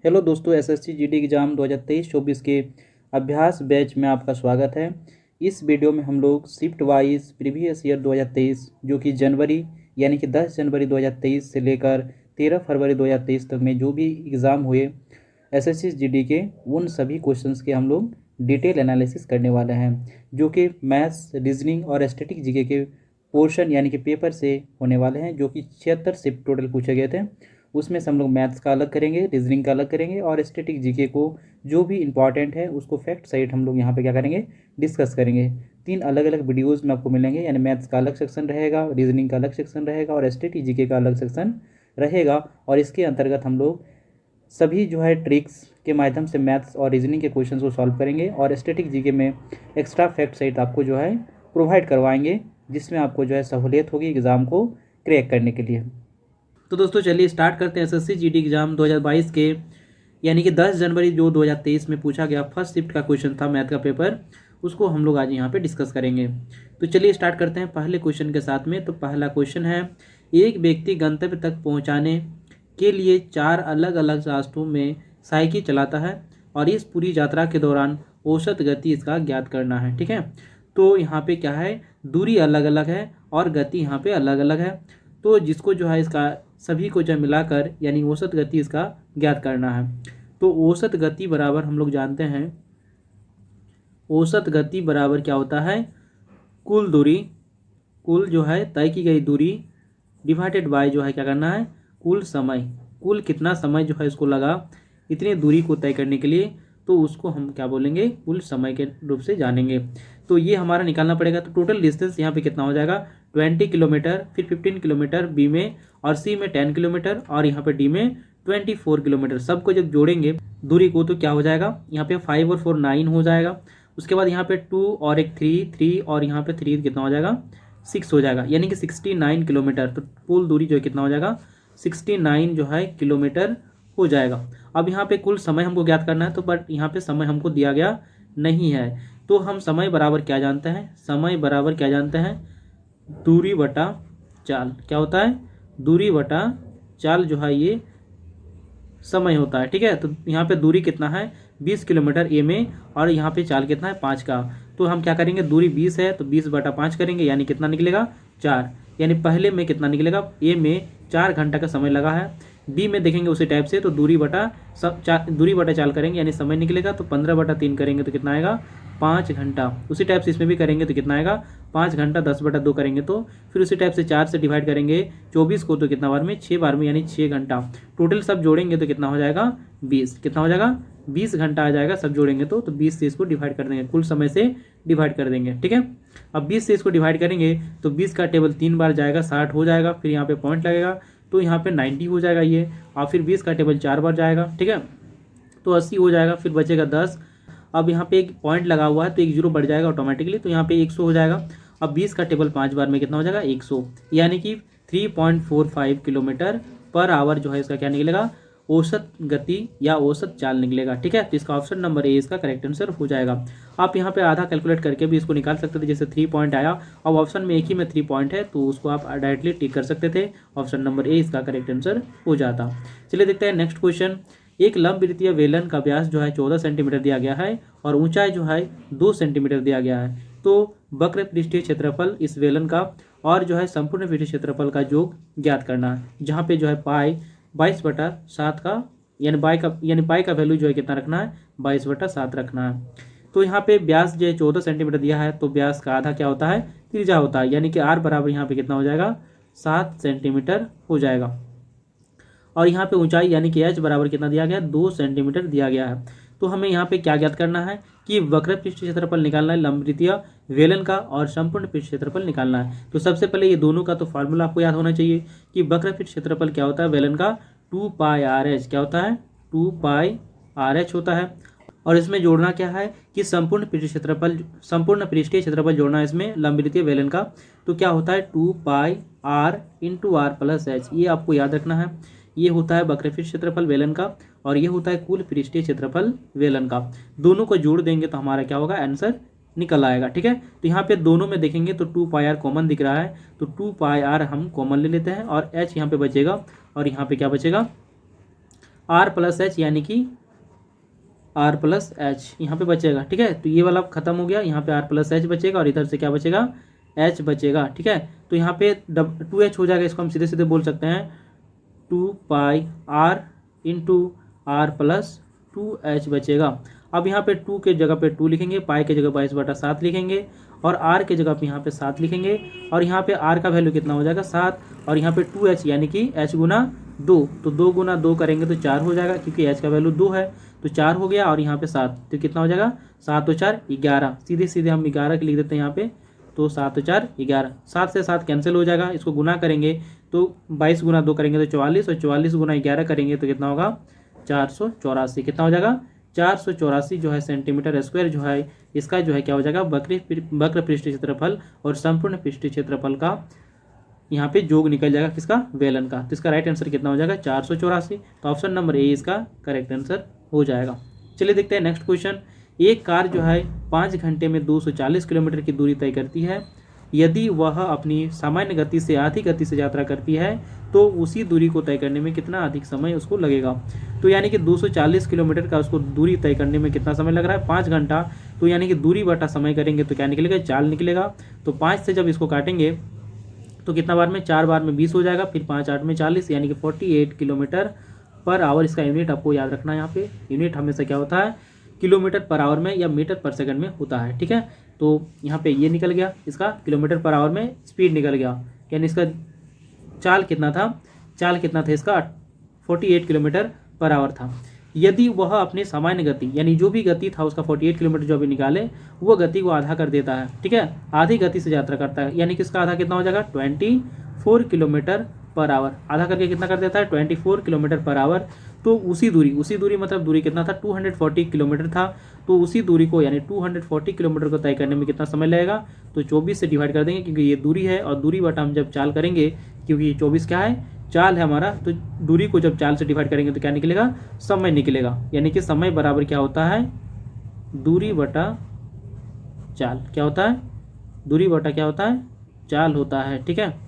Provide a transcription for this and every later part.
Hello दोस्तों, SSC GD exam 2023-24 के अभ्यास बैच में आपका स्वागत है। इस वीडियो में हम लोग शिफ्ट वाइज प्रीवियस ईयर 2023 जो कि जनवरी यानी कि 10 जनवरी 2023 से लेकर 13 फरवरी 2023 तक में जो भी एग्ज़ाम हुए एसएससी जीडी के, उन सभी क्वेश्चंस के हम लोग डिटेल एनालिसिस करने वाले हैं, जो कि मैथ्स, रीजनिंग और स्टैटिक जीके के पोर्शन यानी कि पेपर से होने वाले हैं, जो कि 76 शिफ्ट टोटल पूछे गए थे। उसमें से हम लोग मैथ्स का अलग करेंगे, रीजनिंग का अलग करेंगे और स्टैटिक जीके को जो भी इंपॉर्टेंट है उसको फैक्ट साइट हम लोग यहाँ पे क्या करेंगे, डिस्कस करेंगे। 3 अलग अलग वीडियोस में आपको मिलेंगे, यानी मैथ्स का अलग सेक्शन रहेगा, रीजनिंग का अलग सेक्शन रहेगा और स्टैटिक जीके का अलग सेक्शन रहेगा। और इसके अंतर्गत हम लोग सभी जो है ट्रिक्स के माध्यम से मैथ्स और रीजनिंग के क्वेश्चन को सॉल्व करेंगे और स्टैटिक जीके में एक्स्ट्रा फैक्ट साइट आपको जो है प्रोवाइड करवाएंगे, जिसमें आपको जो है सहूलियत होगी एग्ज़ाम को क्रैक करने के लिए। तो दोस्तों चलिए स्टार्ट करते हैं एसएससी जीडी एग्ज़ाम 2022 के, यानी कि 10 जनवरी जो 2023 में पूछा गया फर्स्ट शिफ्ट का क्वेश्चन था मैथ का पेपर, उसको हम लोग आज यहाँ पे डिस्कस करेंगे। तो चलिए स्टार्ट करते हैं पहले क्वेश्चन के साथ में। तो पहला क्वेश्चन है, एक व्यक्ति गंतव्य तक पहुँचाने के लिए 4 अलग अलग रास्तों में साइकिल चलाता है और इस पूरी यात्रा के दौरान औसत गति इसका ज्ञात करना है। ठीक है, तो यहाँ पे क्या है, दूरी अलग अलग है और गति यहाँ पे अलग अलग है। तो जिसको जो है इसका सभी को जब मिलाकर यानी औसत गति इसका ज्ञात करना है। तो औसत गति बराबर हम लोग जानते हैं, औसत गति बराबर क्या होता है, कुल दूरी, कुल जो है तय की गई दूरी डिवाइडेड बाय जो है क्या करना है, कुल समय, कुल कितना समय जो है इसको लगा इतनी दूरी को तय करने के लिए, तो उसको हम क्या बोलेंगे, कुल समय के रूप से जानेंगे। तो ये हमारा निकालना पड़ेगा। तो टोटल डिस्टेंस यहाँ पे कितना हो जाएगा, 20 किलोमीटर, फिर 15 किलोमीटर बी में और सी में 10 किलोमीटर और यहाँ पे डी में 24 किलोमीटर। सबको जब जोड़ेंगे दूरी को तो क्या हो जाएगा, यहाँ पे 5 और 4 9 हो जाएगा। उसके बाद यहाँ पे 2 और एक 3 और यहाँ पे 3 कितना हो जाएगा, 6 हो जाएगा, यानी कि 69 किलोमीटर। तो कुल दूरी जो है कितना हो जाएगा, 69 जो है किलोमीटर हो जाएगा। अब यहाँ पे कुल समय हमको ज्ञात करना है, तो बट यहाँ पे समय हमको दिया गया नहीं है। तो हम समय बराबर क्या जानते हैं, समय बराबर क्या जानते हैं, दूरी बटा चाल। क्या होता है, दूरी बटा चाल जो है ये समय होता है। ठीक है, तो यहाँ पे दूरी कितना है, 20 किलोमीटर ए में और यहाँ पे चाल कितना है, 5 का। तो हम क्या करेंगे, दूरी 20 है तो 20 बटा 5 करेंगे, यानी कितना निकलेगा, 4। यानी पहले में कितना निकलेगा, ए में 4 घंटा का समय लगा है। बी में देखेंगे उसी टाइप से, तो दूरी बटा चाल करेंगे यानी समय निकलेगा, तो 15 बटा 3 करेंगे तो कितना आएगा, 5 घंटा। उसी टाइप से इसमें भी करेंगे तो कितना आएगा, 5 घंटा। 10 बटा 2 करेंगे तो फिर उसी टाइप से 4 से डिवाइड करेंगे 24 को, तो कितना बार में, 6 बार में, यानी 6 घंटा। टोटल सब जोड़ेंगे तो कितना हो जाएगा, 20। कितना हो जाएगा, 20 घंटा आ जाएगा सब जोड़ेंगे तो 20 से इसको डिवाइड कर देंगे, कुल समय से डिवाइड कर देंगे। ठीक है, अब 20 से इसको डिवाइड करेंगे तो 20 का टेबल 3 बार जाएगा, 60 हो जाएगा, फिर यहाँ पे पॉइंट लगेगा तो यहाँ पे 90 हो जाएगा ये, और फिर 20 का टेबल 4 बार जाएगा। ठीक है, तो 80 हो जाएगा, फिर बचेगा 10। अब यहाँ पे एक पॉइंट लगा हुआ है तो एक जीरो बढ़ जाएगा ऑटोमेटिकली, तो यहाँ पे 100 हो जाएगा। अब 20 का टेबल 5 बार में कितना हो जाएगा, 100, यानी कि 3.45 किलोमीटर पर आवर जो है इसका क्या निकलेगा, औसत गति या औसत चाल निकलेगा। ठीक है, तो इसका ऑप्शन नंबर ए इसका करेक्ट आंसर हो जाएगा। आप यहाँ पे आधा कैलकुलेट करके भी इसको निकाल सकते थे, जैसे 3 पॉइंट आया, अब ऑप्शन में एक ही में 3 पॉइंट है तो उसको आप डायरेक्टली टिक कर सकते थे, ऑप्शन नंबर ए इसका करेक्ट आंसर हो जाता। चलिए देखते हैं नेक्स्ट क्वेश्चन। एक लंबवृत्तीय बेलन का व्यास जो है 14 सेंटीमीटर दिया गया है और ऊंचाई जो है 2 सेंटीमीटर दिया गया है। तो वक्र पृष्ठीय क्षेत्रफल इस बेलन का और जो है संपूर्ण पृष्ठीय क्षेत्रफल का योग ज्ञात करना है, जहाँ पे जो है पाई 22/7 का, यानी पाई का वैल्यू जो है कितना रखना है, 22/7 रखना है। तो यहाँ पे व्यास जो है 14 सेंटीमीटर दिया है, तो व्यास का आधा क्या होता है, त्रिज्या होता है, यानी कि आर बराबर यहाँ पे कितना हो जाएगा, 7 सेंटीमीटर हो जाएगा। और यहाँ पे ऊंचाई यानी कि एच बराबर कितना दिया गया, 2 सेंटीमीटर दिया गया है। तो हमें यहाँ पे क्या ज्ञात करना है कि वक्र पृष्ठीय क्षेत्रफल निकालना है, लंबवृत्तीय बेलन का और संपूर्ण पृष्ठीय क्षेत्रफल निकालना है। तो सबसे पहले ये दोनों का तो फार्मूला आपको याद होना चाहिए कि वक्र पृष्ठीय क्षेत्रफल क्या होता है, बेलन का 2πr/h क्या होता है, 2πr/h होता है। और इसमें जोड़ना क्या है कि संपूर्ण पृष्ठीय क्षेत्रफल जोड़ना है इसमें लंबवृत्तीय बेलन का, तो क्या होता है 2πr × r+h, ये आपको याद रखना है। ये होता है वक्र पृष्ठीय क्षेत्रफल बेलन का और ये होता है कुल पृष्ठीय क्षेत्रफल बेलन का। दोनों को जोड़ देंगे तो हमारा क्या होगा, आंसर निकल आएगा। ठीक है, तो यहाँ पे दोनों में देखेंगे तो 2πr कॉमन दिख रहा है, तो 2πr हम कॉमन ले लेते हैं और h यहाँ पे बचेगा और यहाँ पे क्या बचेगा, आर प्लस एच यानी कि आर प्लस एच यहाँ पे बचेगा। ठीक है, तो ये वाला खत्म हो गया, यहाँ पे आर प्लस एच बचेगा और इधर से क्या बचेगा, एच बचेगा। ठीक है, तो यहाँ पे 2h हो जाएगा, इसको हम सीधे सीधे बोल सकते हैं 2 pi R into R plus 2h बचेगा। अब यहाँ पे 2 के जगह पे 2 लिखेंगे, पाई के जगह 22/7 लिखेंगे और आर के जगह पे यहाँ पे 7 लिखेंगे और यहाँ पे आर का वैल्यू कितना हो जाएगा 7 और यहाँ पे 2h यानी कि h गुना 2, तो 2 गुना 2 करेंगे तो 4 हो जाएगा क्योंकि h का वैल्यू 2 है, तो 4 हो गया और यहाँ पे 7, तो कितना हो जाएगा 7 और 4 11, सीधे सीधे हम 11 के लिख देते हैं यहाँ पे, तो 7 और 4 11, 7 से 7 कैंसिल हो जाएगा, इसको गुना करेंगे तो 22 गुना 2 करेंगे तो 44 और 44 गुना 11 करेंगे तो कितना होगा 484, कितना हो जाएगा 484 जो है सेंटीमीटर स्क्वायर जो है इसका जो है क्या हो जाएगा वक्र पृष्ठ क्षेत्रफल और संपूर्ण पृष्ठ क्षेत्रफल का यहाँ पे योग निकल जाएगा किसका, बेलन का। तो इसका राइट आंसर कितना हो जाएगा 484, तो ऑप्शन नंबर ए इसका करेक्ट आंसर हो जाएगा। चलिए देखते हैं नेक्स्ट क्वेश्चन। एक कार जो है 5 घंटे में 240 किलोमीटर की दूरी तय करती है, यदि वह अपनी सामान्य गति से आधी गति से यात्रा करती है तो उसी दूरी को तय करने में कितना अधिक समय उसको लगेगा। तो यानी कि 240 किलोमीटर का उसको दूरी तय करने में कितना समय लग रहा है 5 घंटा, तो यानी कि दूरी बटा समय करेंगे तो क्या निकलेगा, चाल निकलेगा। तो 5 से जब इसको काटेंगे तो कितना बार में, 4 बार में 20 हो जाएगा, फिर 5 8 में 40 यानी कि 48 किलोमीटर पर आवर। इसका यूनिट आपको याद रखना है, यहाँ पे यूनिट हमेशा क्या होता है किलोमीटर पर आवर में या मीटर पर सेकंड में होता है। ठीक है, तो यहाँ पे ये निकल गया, इसका किलोमीटर पर आवर में स्पीड निकल गया, यानी इसका चाल कितना था इसका 48 किलोमीटर पर आवर था। यदि वह अपनी सामान्य गति यानी जो भी गति था उसका 48 किलोमीटर जो भी निकाले वो गति को आधा कर देता है। ठीक है, आधी गति से यात्रा करता है, यानी कि इसका आधा कितना हो जाएगा 24 किलोमीटर पर आवर, आधा करके कितना कर देता है 24 किलोमीटर पर आवर। तो उसी दूरी मतलब दूरी कितना था 240 किलोमीटर था, तो उसी दूरी को यानी 240 किलोमीटर को तय करने में कितना समय लगेगा, तो 24 से डिवाइड कर देंगे क्योंकि ये दूरी है और दूरी बटा हम जब चाल करेंगे क्योंकि 24 क्या है चाल है हमारा, तो दूरी को जब चाल से डिवाइड करेंगे तो क्या निकलेगा समय निकलेगा, यानी कि समय बराबर क्या होता है दूरी बटा चाल, क्या होता है दूरी बटा क्या होता है चाल होता है। ठीक है,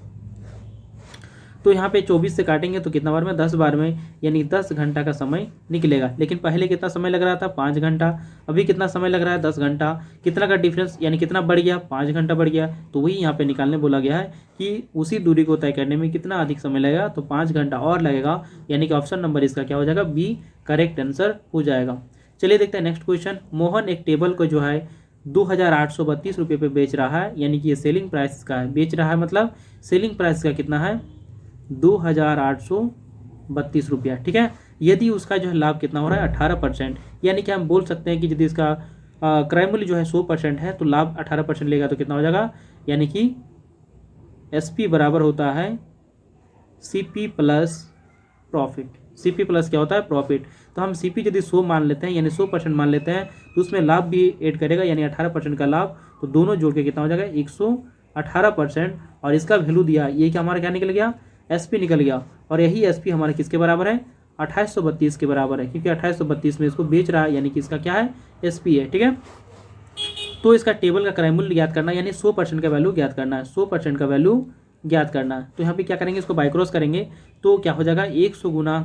तो यहाँ पे 24 से काटेंगे तो कितना बार में 10 बार में, यानी 10 घंटा का समय निकलेगा। लेकिन पहले कितना समय लग रहा था 5 घंटा, अभी कितना समय लग रहा है 10 घंटा, कितना का डिफरेंस यानी कितना बढ़ गया 5 घंटा बढ़ गया। तो वही यहाँ पे निकालने बोला गया है कि उसी दूरी को तय करने में कितना अधिक समय लगेगा, तो 5 घंटा और लगेगा, यानी कि ऑप्शन नंबर इसका क्या हो जाएगा बी करेक्ट आंसर हो जाएगा। चलिए देखते हैं नेक्स्ट क्वेश्चन। मोहन एक टेबल को जो है 2832 रुपये पे बेच रहा है, यानी कि ये सेलिंग प्राइस का है, बेच रहा है मतलब सेलिंग प्राइस का कितना है 2832 रुपया। ठीक है, यदि उसका जो है लाभ कितना हो रहा है 18%, यानी कि हम बोल सकते हैं कि यदि इसका क्रय मूल्य जो है 100% है तो लाभ 18% लेगा तो कितना हो जाएगा, यानी कि SP बराबर होता है CP plus profit. CP plus क्या होता है प्रॉफिट, तो हम CP यदि 100 मान लेते हैं यानी 100% मान लेते हैं तो उसमें लाभ भी ऐड करेगा यानी 18% का लाभ, तो दोनों जोड़ के कितना हो जाएगा 118%। और इसका वैल्यू दिया ये कि हमारा क्या निकल गया SP निकल गया, और यही SP हमारे किसके बराबर है 2832 के बराबर है, क्योंकि 2832 में इसको बेच रहा है, यानी कि इसका क्या है SP है। ठीक है, तो इसका टेबल का क्रय मूल्य ज्ञात करना यानी 100% का वैल्यू ज्ञात करना है, 100% का वैल्यू ज्ञात करना है। तो यहाँ पे क्या करेंगे इसको बाय क्रॉस करेंगे तो क्या हो जाएगा 100 गुना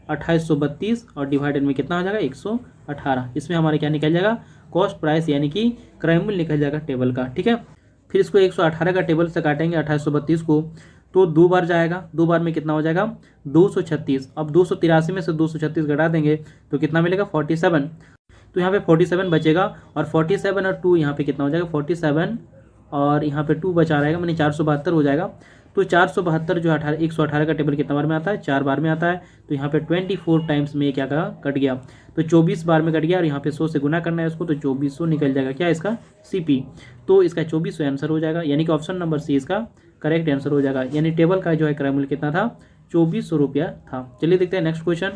2832 और डिवाइडेड में कितना हो जाएगा 118, इसमें हमारे क्या निकल जाएगा कॉस्ट प्राइस यानी कि क्रय मूल्य निकल जाएगा टेबल का। ठीक है, फिर इसको 118 का टेबल से काटेंगे 2832 को तो 2 बार जाएगा, 2 बार में कितना हो जाएगा 236। अब 283 में से 236 घटा देंगे तो कितना मिलेगा 47, तो यहाँ पे 47 बचेगा और 47 और 2 यहाँ पे कितना हो जाएगा 47 और यहाँ पे 2 बचा रहेगा, मैंने 472 हो जाएगा। तो 472 जो 118 का टेबल कितना बार में आता है 4 बार में आता है, तो यहाँ पे 24 टाइम्स में क्या कहा कट गया, तो 24 बार में कट गया और यहाँ पे 100 से गुना करना है उसको, तो 2400 निकल जाएगा क्या इसका CP, तो इसका 2400 आंसर हो जाएगा, यानी कि ऑप्शन नंबर C इसका करेक्ट आंसर हो जाएगा, यानी टेबल का जो है क्रय मूल्य कितना था 2400 रुपया था। चलिए देखते हैं नेक्स्ट क्वेश्चन।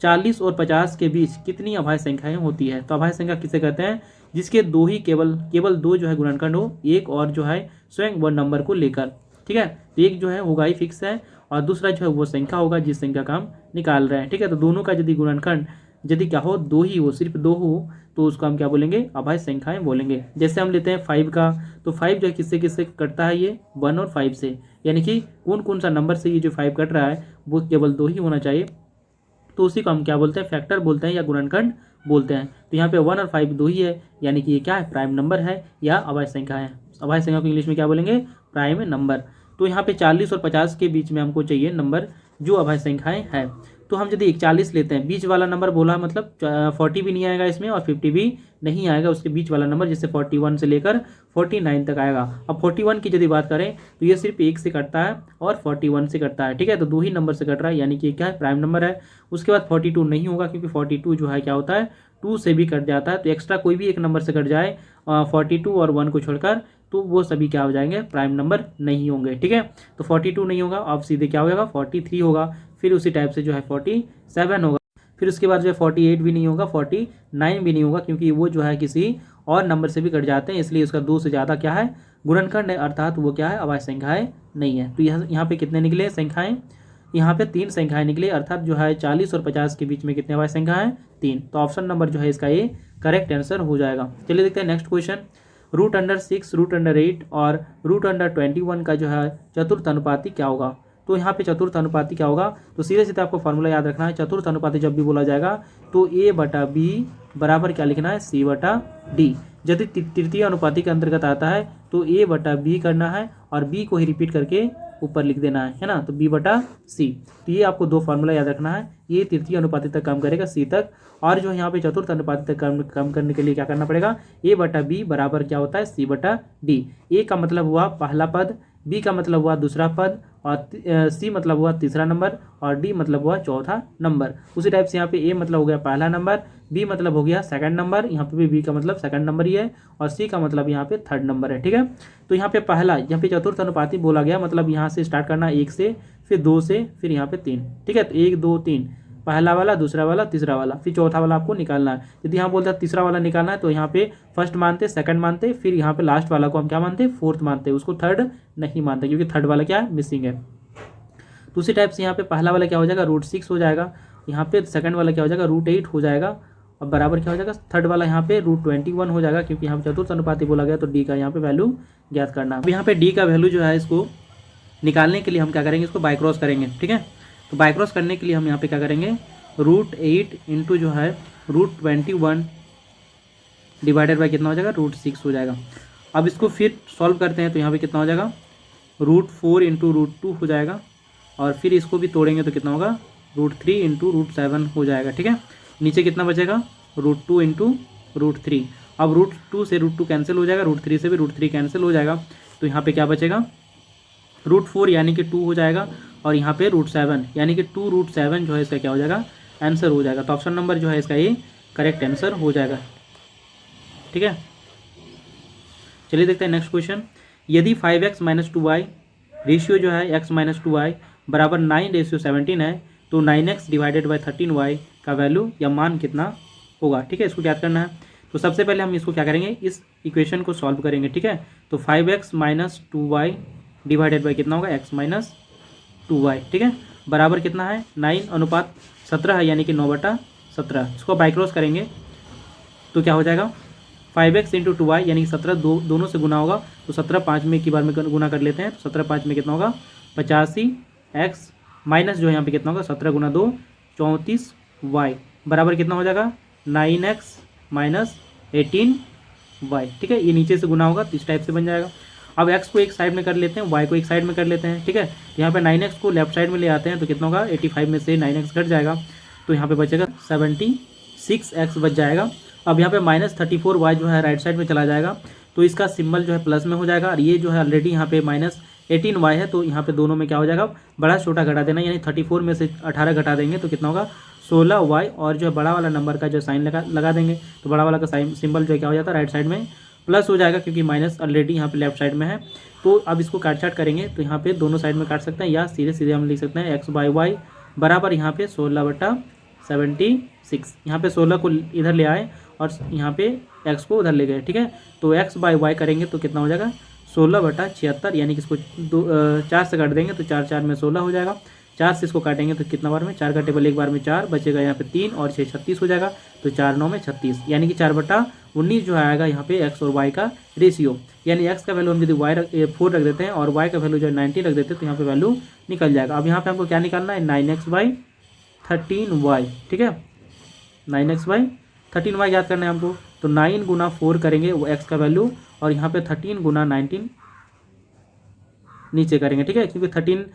40 और 50 के बीच कितनी अभाज्य संख्याएं होती है, तो अभाज्य संख्या किसे कहते हैं जिसके दो ही केवल दो जो है गुणनखंड हो, एक और जो है स्वयं व नंबर को लेकर। ठीक है, तो एक जो है होगा ही फिक्स है और दूसरा जो है वो संख्या होगा जिस संख्या का हम निकाल रहे हैं। ठीक है, तो दोनों का यदि गुणनखंड यदि क्या हो दो ही हो, सिर्फ दो हो, तो उसको हम क्या बोलेंगे अभाज्य संख्याएं बोलेंगे। जैसे हम लेते हैं 5 का, तो 5 जो है किससे किससे कटता है ये 1 और 5 से, यानी कि कौन कौन सा नंबर से ये जो 5 कट रहा है वो केवल दो ही होना चाहिए, तो उसी को हम क्या बोलते हैं, फैक्टर बोलते हैं या गुणनखंड बोलते हैं। तो यहाँ पे 1 और 5 दो ही है, यानी कि ये क्या है, प्राइम नंबर है या अभाज्य संख्या है। अभाज्य संख्या को इंग्लिश में क्या बोलेंगे, प्राइम नंबर। तो यहाँ पे 40 और 50 के बीच में हमको चाहिए नंबर जो अभाज्य संख्याएं हैं। तो हम यदि 41 लेते हैं, बीच वाला नंबर बोला मतलब 40 भी नहीं आएगा इसमें और 50 भी नहीं आएगा, उसके बीच वाला नंबर जिससे 41 से लेकर 49 तक आएगा। अब 41 की यदि बात करें तो ये सिर्फ 1 से कटता है और 41 से कटता है, ठीक है। तो दो ही नंबर से कट रहा है, यानी कि क्या है, प्राइम नंबर है। उसके बाद 42 नहीं होगा, क्योंकि 42 जो है क्या होता है, 2 से भी कट जाता है। तो एक्स्ट्रा कोई भी एक नंबर से कट जाए 42 और 1 को छोड़कर, तो वो सभी क्या हो जाएंगे, प्राइम नंबर नहीं होंगे, ठीक है। तो 42 नहीं होगा, अब सीधे क्या होगा, 43 होगा, फिर उसी टाइप से जो है 47 होगा, फिर उसके बाद जो है 48 भी नहीं होगा, 49 भी नहीं होगा, क्योंकि वो जो है किसी और नंबर से भी कट जाते हैं, इसलिए उसका 2 से ज़्यादा क्या है, गुणनखंड है, अर्थात वो क्या है, अभाज्य संख्याएं नहीं है। तो यहाँ पे कितने निकले संख्याएं, यहाँ पे 3 संख्याएं निकले, अर्थात जो है 40 और 50 के बीच में कितने अभाज्य संख्याएं, 3। तो ऑप्शन नंबर जो है इसका ये करेक्ट आंसर हो जाएगा। चलिए देखते हैं नेक्स्ट क्वेश्चन। √6, √8 और √21 का जो है चतुर्थ अनुपाती क्या होगा। तो यहाँ पे चतुर्थ अनुपाती क्या होगा, तो सीधे सीधे आपको फॉर्मूला याद रखना है। चतुर्थ अनुपाती जब भी बोला जाएगा तो A/B बराबर क्या लिखना है, C/D। यदि तृतीय अनुपाती के अंतर्गत आता है तो A/B करना है और B को ही रिपीट करके ऊपर लिख देना है ना, तो B/C। तो ये आपको दो फार्मूला याद रखना है, ये तृतीय अनुपाती तक काम करेगा, C तक। और जो यहाँ पे चतुर्थ अनुपाती तक काम करने के लिए क्या करना पड़ेगा, A/B बराबर क्या होता है, C/D। A का मतलब हुआ पहला पद, B का मतलब हुआ दूसरा पद, और C मतलब हुआ तीसरा नंबर, और D मतलब हुआ चौथा नंबर। उसी टाइप से यहाँ पे A मतलब हो गया पहला नंबर, B मतलब हो गया सेकंड नंबर, यहाँ पे भी B का मतलब सेकंड नंबर ही है, और C का मतलब यहाँ पे थर्ड नंबर है, ठीक है। तो यहाँ पे पहला, यहाँ पे चतुर्थ अनुपाती बोला गया, मतलब यहाँ से स्टार्ट करना 1 से, फिर 2 से, फिर यहाँ पे 3, ठीक है। तो 1 2 3, पहला वाला, दूसरा वाला, तीसरा वाला, फिर चौथा वाला आपको निकालना है। यदि यहाँ बोलता है तीसरा वाला निकालना है तो यहाँ पे फर्स्ट मानते, सेकंड मानते, फिर यहाँ पे लास्ट वाला को हम क्या मानते, फोर्थ मानते, उसको थर्ड नहीं मानते, क्योंकि थर्ड वाला क्या है, मिसिंग है। तो उसी टाइप से यहाँ पे पहला वाला क्या हो जाएगा, √6 हो जाएगा, यहाँ पे सेकंड वाला क्या हो जाएगा, √8 हो जाएगा, और बराबर क्या हो जाएगा, थर्ड वाला यहाँ पे √21 हो जाएगा, क्योंकि यहाँ पे चतुर्थ अनुपाती बोला गया, तो डी का यहाँ पे वैल्यू ज्ञात करना। अब यहाँ पे डी का वैल्यू जो है इसको निकालने के लिए हम क्या करेंगे, इसको बाय क्रॉस करेंगे, ठीक है। तो बाय क्रॉस करने के लिए हम यहाँ पे क्या करेंगे, √8 इंटू जो है √21 डिवाइडेड बाय कितना हो जाएगा, √6 हो जाएगा। अब इसको फिर सॉल्व करते हैं तो यहाँ पे कितना हो जाएगा, √4 इंटू √2 हो जाएगा, और फिर इसको भी तोड़ेंगे तो कितना होगा, √3 इंटू √7 हो जाएगा, ठीक है। नीचे कितना बचेगा, √2 इंटू √3। अब √2 से √2 कैंसिल हो जाएगा, √3 से भी √3 कैंसिल हो जाएगा, तो यहाँ पे क्या बचेगा, √4 यानी कि 2 हो जाएगा, और यहाँ पे √7 यानी कि 2√7 जो है इसका क्या हो जाएगा, आंसर हो जाएगा। तो ऑप्शन नंबर जो है इसका ये करेक्ट आंसर हो जाएगा, ठीक है। चलिए देखते हैं नेक्स्ट क्वेश्चन। यदि 5x - 2y रेशियो जो है x - 2y बराबर 9:17 है, तो 9x डिवाइडेड बाय 13y का वैल्यू या मान कितना होगा, ठीक है। इसको क्या करना है, तो सबसे पहले हम इसको क्या करेंगे, इस इक्वेशन को सॉल्व करेंगे, ठीक है। तो 5x - 2y डिवाइडेड बाय कितना होगा, x - 2y, ठीक है, बराबर कितना है, 9:17 है, यानी कि 9/17। इसको बाय क्रॉस करेंगे तो क्या हो जाएगा, 5x इंटू 2y यानी कि 17 दोनों से गुना होगा, तो 17 5 में की बार में गुना कर लेते हैं, तो 17 5 में कितना होगा, 85x माइनस जो यहाँ पे कितना होगा, 17 गुना 2 34y बराबर कितना हो जाएगा, 9x - 18y, ठीक है। ये नीचे से गुना होगा तो इस टाइप से बन जाएगा। अब x को एक साइड में कर लेते हैं, y को एक साइड में कर लेते हैं, ठीक है। यहाँ पे 9x को लेफ्ट साइड में ले आते हैं तो कितना होगा, 85 में से 9x घट जाएगा, तो यहाँ पे बचेगा 76x बच जाएगा। अब यहाँ पे -34y जो है राइट साइड में चला जाएगा, तो इसका सिंबल जो है प्लस में हो जाएगा, और ये जो है ऑलरेडी यहाँ पे -18y है, तो यहाँ पे दोनों में क्या हो जाएगा, बड़ा छोटा घटा देना, यानी 34 में से 18 घटा देंगे तो कितना होगा, 16y, और जो है बड़ा वाला नंबर का जो साइन लगा देंगे, तो बड़ा वाला का साइन सिंबल जो है क्या हो जाता है, राइट साइड में प्लस हो जाएगा, क्योंकि माइनस ऑलरेडी यहाँ पे लेफ्ट साइड में है। तो अब इसको काट छाट करेंगे तो यहाँ पे दोनों साइड में काट सकते हैं, या सीधे सीधे हम लिख सकते हैं x/y बराबर यहाँ पे 16/76। यहाँ पे 16 को इधर ले आए और यहाँ पे x को उधर ले गए, ठीक है। तो x/y करेंगे तो कितना हो जाएगा, 16/76, यानी कि इसको 4 से काट देंगे तो 4 4 में 16 हो जाएगा। 4 से इसको काटेंगे तो कितना बार में, 4 का टेबल एक बार में 4 बचेगा, यहाँ पे 3 और 6 36 हो जाएगा, तो 4 9 में 36, यानी कि 4/19 जो आएगा यहाँ पे x और y का रेशियो। यानी x का वैल्यू हम यदि 4 रख देते हैं और y का वैल्यू जो है 90 रख देते हैं, तो यहाँ पे वैल्यू निकल जाएगा। अब यहाँ पे हमको क्या निकालना है, 9x/13 13y, ठीक है, 9x/, 13y याद करना है हमको। तो 9 गुना 4 करेंगे वो x का वैल्यू, और यहाँ पे 13 गुना 19 नीचे करेंगे, ठीक है, क्योंकि 13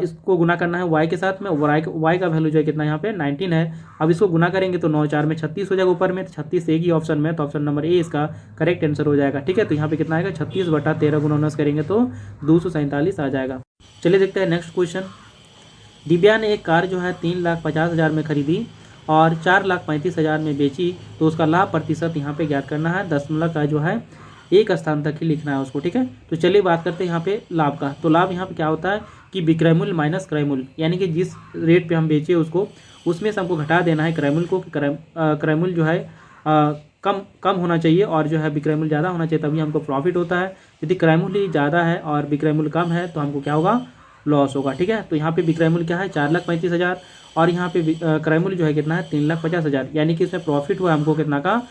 इसको गुना करना है y के साथ में, y का वैल्यू जो है कितना यहाँ पे 19 है। अब इसको गुना करेंगे तो 9 4 में 36 हो जाएगा ऊपर में, तो 36 एक ही ऑप्शन में, तो ऑप्शन नंबर ए इसका करेक्ट आंसर हो जाएगा, ठीक है। तो यहाँ पे कितना आएगा 36/13 गुना 19 करेंगे तो 247 आ जाएगा। चलिए देखते हैं नेक्स्ट क्वेश्चन। दिव्या ने एक कार जो है 3,50,000 में खरीदी और 4,35,000 में बेची, तो उसका लाभ प्रतिशत यहाँ पे ज्ञात करना है, दशमलव का जो है एक स्थान तक ही लिखना है उसको, ठीक है। तो चलिए बात करते हैं यहाँ पे लाभ का। तो लाभ यहाँ पे क्या होता है कि विक्रय मूल्य माइनस क्रय मूल्य, यानी कि जिस रेट पे हम बेचे उसको उसमें से हमको घटा देना है क्रय मूल्य को, क्रय मूल्य जो है कम होना चाहिए और जो है विक्रय मूल्य ज़्यादा होना चाहिए, तभी हमको प्रॉफिट होता है। यदि क्रय मूल्य ज़्यादा है और विक्रय मूल्य कम है तो हमको क्या होगा, लॉस होगा, ठीक है। तो यहाँ पे विक्रय मूल्य क्या है 4,35,000 और यहाँ पे क्रय मूल्य जो है कितना है 3,50,000, यानी कि इसमें प्रॉफिट हुआ हमको कितना का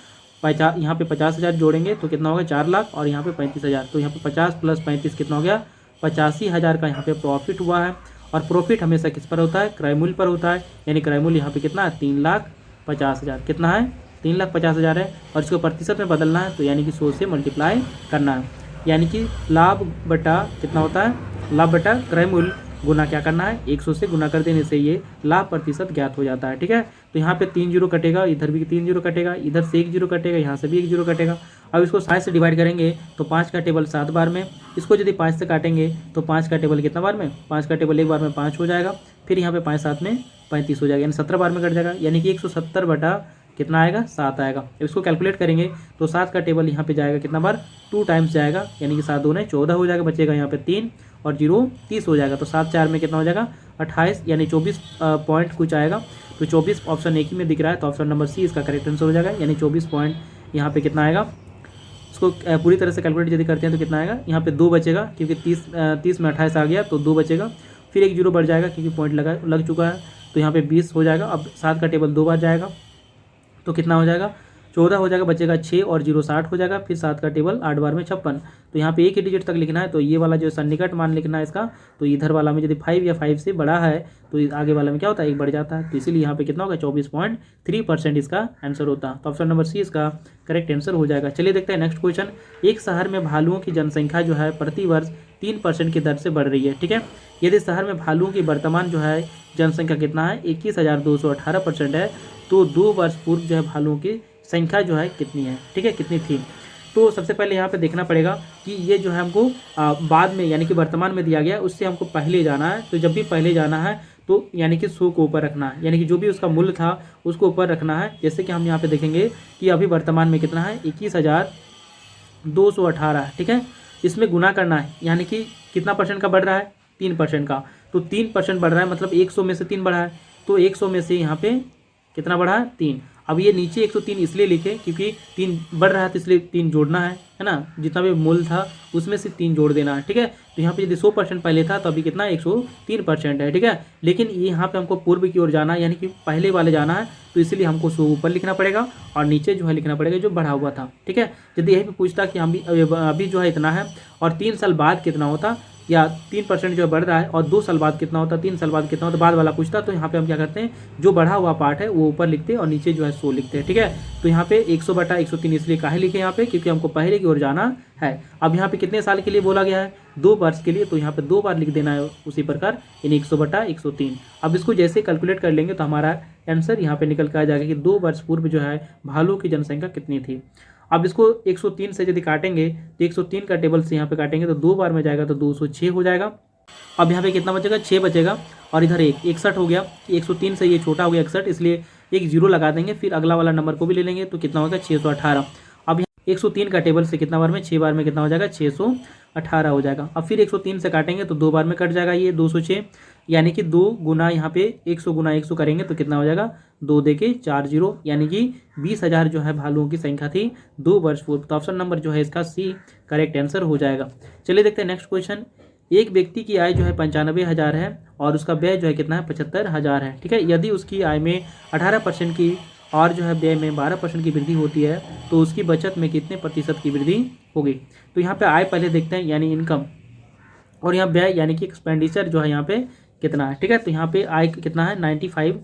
यहाँ पे 50,000 जोड़ेंगे तो कितना होगा 4 लाख, और यहाँ पे 35,000, तो यहाँ पे 50 + 35 कितना हो गया 85,000 का यहाँ पे प्रॉफिट हुआ है। और प्रॉफिट हमेशा किस पर होता है, क्रय मूल्य पर होता है, यानी क्रय मूल्य यहाँ पे कितना है 3,50,000, कितना है 3,50,000 है, और इसको प्रतिशत में बदलना है तो यानी कि 100 से मल्टीप्लाई करना है, यानी कि लाभ बटा कितना होता है, लाभ बटा क्रय मूल्य गुना क्या करना है 100 से गुना कर देने से ये लाभ प्रतिशत ज्ञात हो जाता है, ठीक है। तो यहाँ पे 3 जीरो कटेगा, इधर भी 3 जीरो कटेगा, इधर से 1 जीरो कटेगा, यहाँ से भी 1 जीरो कटेगा। अब इसको 60 से डिवाइड करेंगे तो 5 का टेबल 7 बार में, इसको यदि 5 से काटेंगे तो 5 का टेबल कितना बार में, 5 का टेबल एक बार में 5 हो जाएगा, फिर यहाँ पे 5 7 में 35 हो जाएगा, यानी 17 बार में कट जाएगा, यानी कि 170 बटा कितना आएगा 7 आएगा। इसको कैलकुलेट करेंगे तो 7 का टेबल यहाँ पे जाएगा कितना बार 2 टाइम्स जाएगा, यानी कि 7 दूने 14 हो जाएगा, बचेगा यहाँ पे 3 और 0 30 हो जाएगा, तो 7 4 में कितना हो जाएगा 28, यानी 24 पॉइंट कुछ आएगा। तो 24 ऑप्शन एक ही में दिख रहा है, तो ऑप्शन नंबर सी इसका करेक्ट आंसर हो जाएगा, यानी 24 पॉइंट यहाँ पे कितना आएगा। इसको पूरी तरह से कैलकुलेट यदि करते हैं तो कितना आएगा, यहाँ पे 2 बचेगा क्योंकि 30 में 28 आ गया तो 2 बचेगा, फिर 1 जीरो बढ़ जाएगा क्योंकि पॉइंट लग चुका है, तो यहाँ पे 20 हो जाएगा। अब 7 का टेबल 2 बार जाएगा तो कितना हो जाएगा 14 हो जाएगा, बचेगा 6 और 0 60 हो जाएगा, फिर 7 का टेबल 8 बार में 56। तो यहाँ पे एक ही डिजिट तक लिखना है, तो ये वाला जो सन्निकट मान लिखना है इसका, तो इधर वाला में यदि 5 या 5 से बड़ा है तो आगे वाला में क्या होता है 1 बढ़ जाता है, तो इसीलिए यहाँ पे कितना होगा 24.3% इसका आंसर होता है। तो ऑप्शन नंबर सी इसका करेक्ट आंसर हो जाएगा। चलिए देखते हैं नेक्स्ट क्वेश्चन। एक शहर में भालुओं की जनसंख्या जो है प्रति वर्ष 3% की दर से बढ़ रही है, ठीक है। यदि शहर में भालुओं की वर्तमान जो है जनसंख्या कितना है 21,218% है, तो 2 वर्ष पूर्व जो है भालुओं की संख्या जो है कितनी है, ठीक है, कितनी थी। तो सबसे पहले यहाँ पे देखना पड़ेगा कि ये जो है हमको बाद में यानी कि वर्तमान में दिया गया है, उससे हमको पहले जाना है। तो जब भी पहले जाना है तो यानी कि 100 को ऊपर रखना है, यानी कि जो भी उसका मूल्य था उसको ऊपर रखना है। जैसे कि हम यहाँ पे देखेंगे कि अभी वर्तमान में कितना है 21,218, ठीक है। इसमें गुना करना है, यानी कि कितना परसेंट का बढ़ रहा है 3% का, तो 3% बढ़ रहा है, मतलब 100 में से 3 बढ़ा है, तो 100 में से यहाँ पे कितना बढ़ा है 3। अब ये नीचे 103 इसलिए लिखे क्योंकि 3 बढ़ रहा है तो इसलिए 3 जोड़ना है ना, जितना भी मूल्य था उसमें से 3 जोड़ देना है, ठीक है। तो यहाँ पे यदि 100% पहले था तो अभी कितना 103% है, ठीक है। लेकिन यहाँ पे हमको पूर्व की ओर जाना है, यानी कि पहले वाले जाना है, तो इसीलिए हमको 100 ऊपर लिखना पड़ेगा और नीचे जो है लिखना पड़ेगा जो बढ़ा हुआ था, ठीक है। यदि यही पे पूछता कि हम अभी जो है इतना है और 3 साल बाद कितना होता, या 3% जो बढ़ रहा है और 2 साल बाद कितना होता, 3 साल बाद कितना होता, बाद वाला पूछता, तो यहाँ पे हम क्या करते हैं जो बढ़ा हुआ पार्ट है वो ऊपर लिखते हैं और नीचे जो है 100 लिखते हैं, ठीक है। तो यहाँ पे 100/103 इसलिए काहे लिखे यहाँ पे, क्योंकि हमको पहले की ओर जाना है। अब यहाँ पे कितने साल के लिए बोला गया है 2 वर्ष के लिए, तो यहाँ पे 2 बार लिख देना है उसी प्रकार, यानी 100/103। अब इसको जैसे कैलकुलेट कर लेंगे तो हमारा आंसर यहाँ पे निकल कर आ जाएगा कि 2 वर्ष पूर्व जो है भालू की जनसंख्या कितनी थी। अब इसको 103 से यदि काटेंगे तो 103 का टेबल से यहाँ पे काटेंगे तो 2 बार में जाएगा तो 206 हो जाएगा। अब यहाँ पे कितना बचेगा 6 बचेगा, और इधर 61 हो गया, 103 से ये छोटा हो गया 61, इसलिए 1 जीरो लगा देंगे, फिर अगला वाला नंबर को भी ले लेंगे तो कितना होगा 618। अब 103 का टेबल से कितना बार में 6 बार में कितना हो जाएगा 618 हो जाएगा। अब फिर 103 से काटेंगे तो 2 बार में कट जाएगा ये 206, यानी कि 2 गुना यहाँ पे 100 गुना 100 करेंगे तो कितना हो जाएगा 2 देके 4 जीरो, यानी कि 20,000 जो है भालुओं की संख्या थी 2 वर्ष पूर्व। तो ऑप्शन नंबर जो है इसका सी करेक्ट आंसर हो जाएगा। चलिए देखते हैं नेक्स्ट क्वेश्चन। एक व्यक्ति की आय जो है 95,000 है और उसका व्यय जो है कितना है 75,000 है, ठीक है। यदि उसकी आय में 18% की और जो है व्यय में 12% की वृद्धि होती है तो उसकी बचत में कितने प्रतिशत की वृद्धि होगी। तो यहाँ पे आय पहले देखते हैं, यानी इनकम, और यहाँ व्यय यानी कि एक्सपेंडिचर जो है यहाँ पे कितना है, ठीक है। तो यहाँ पे आय कितना है 95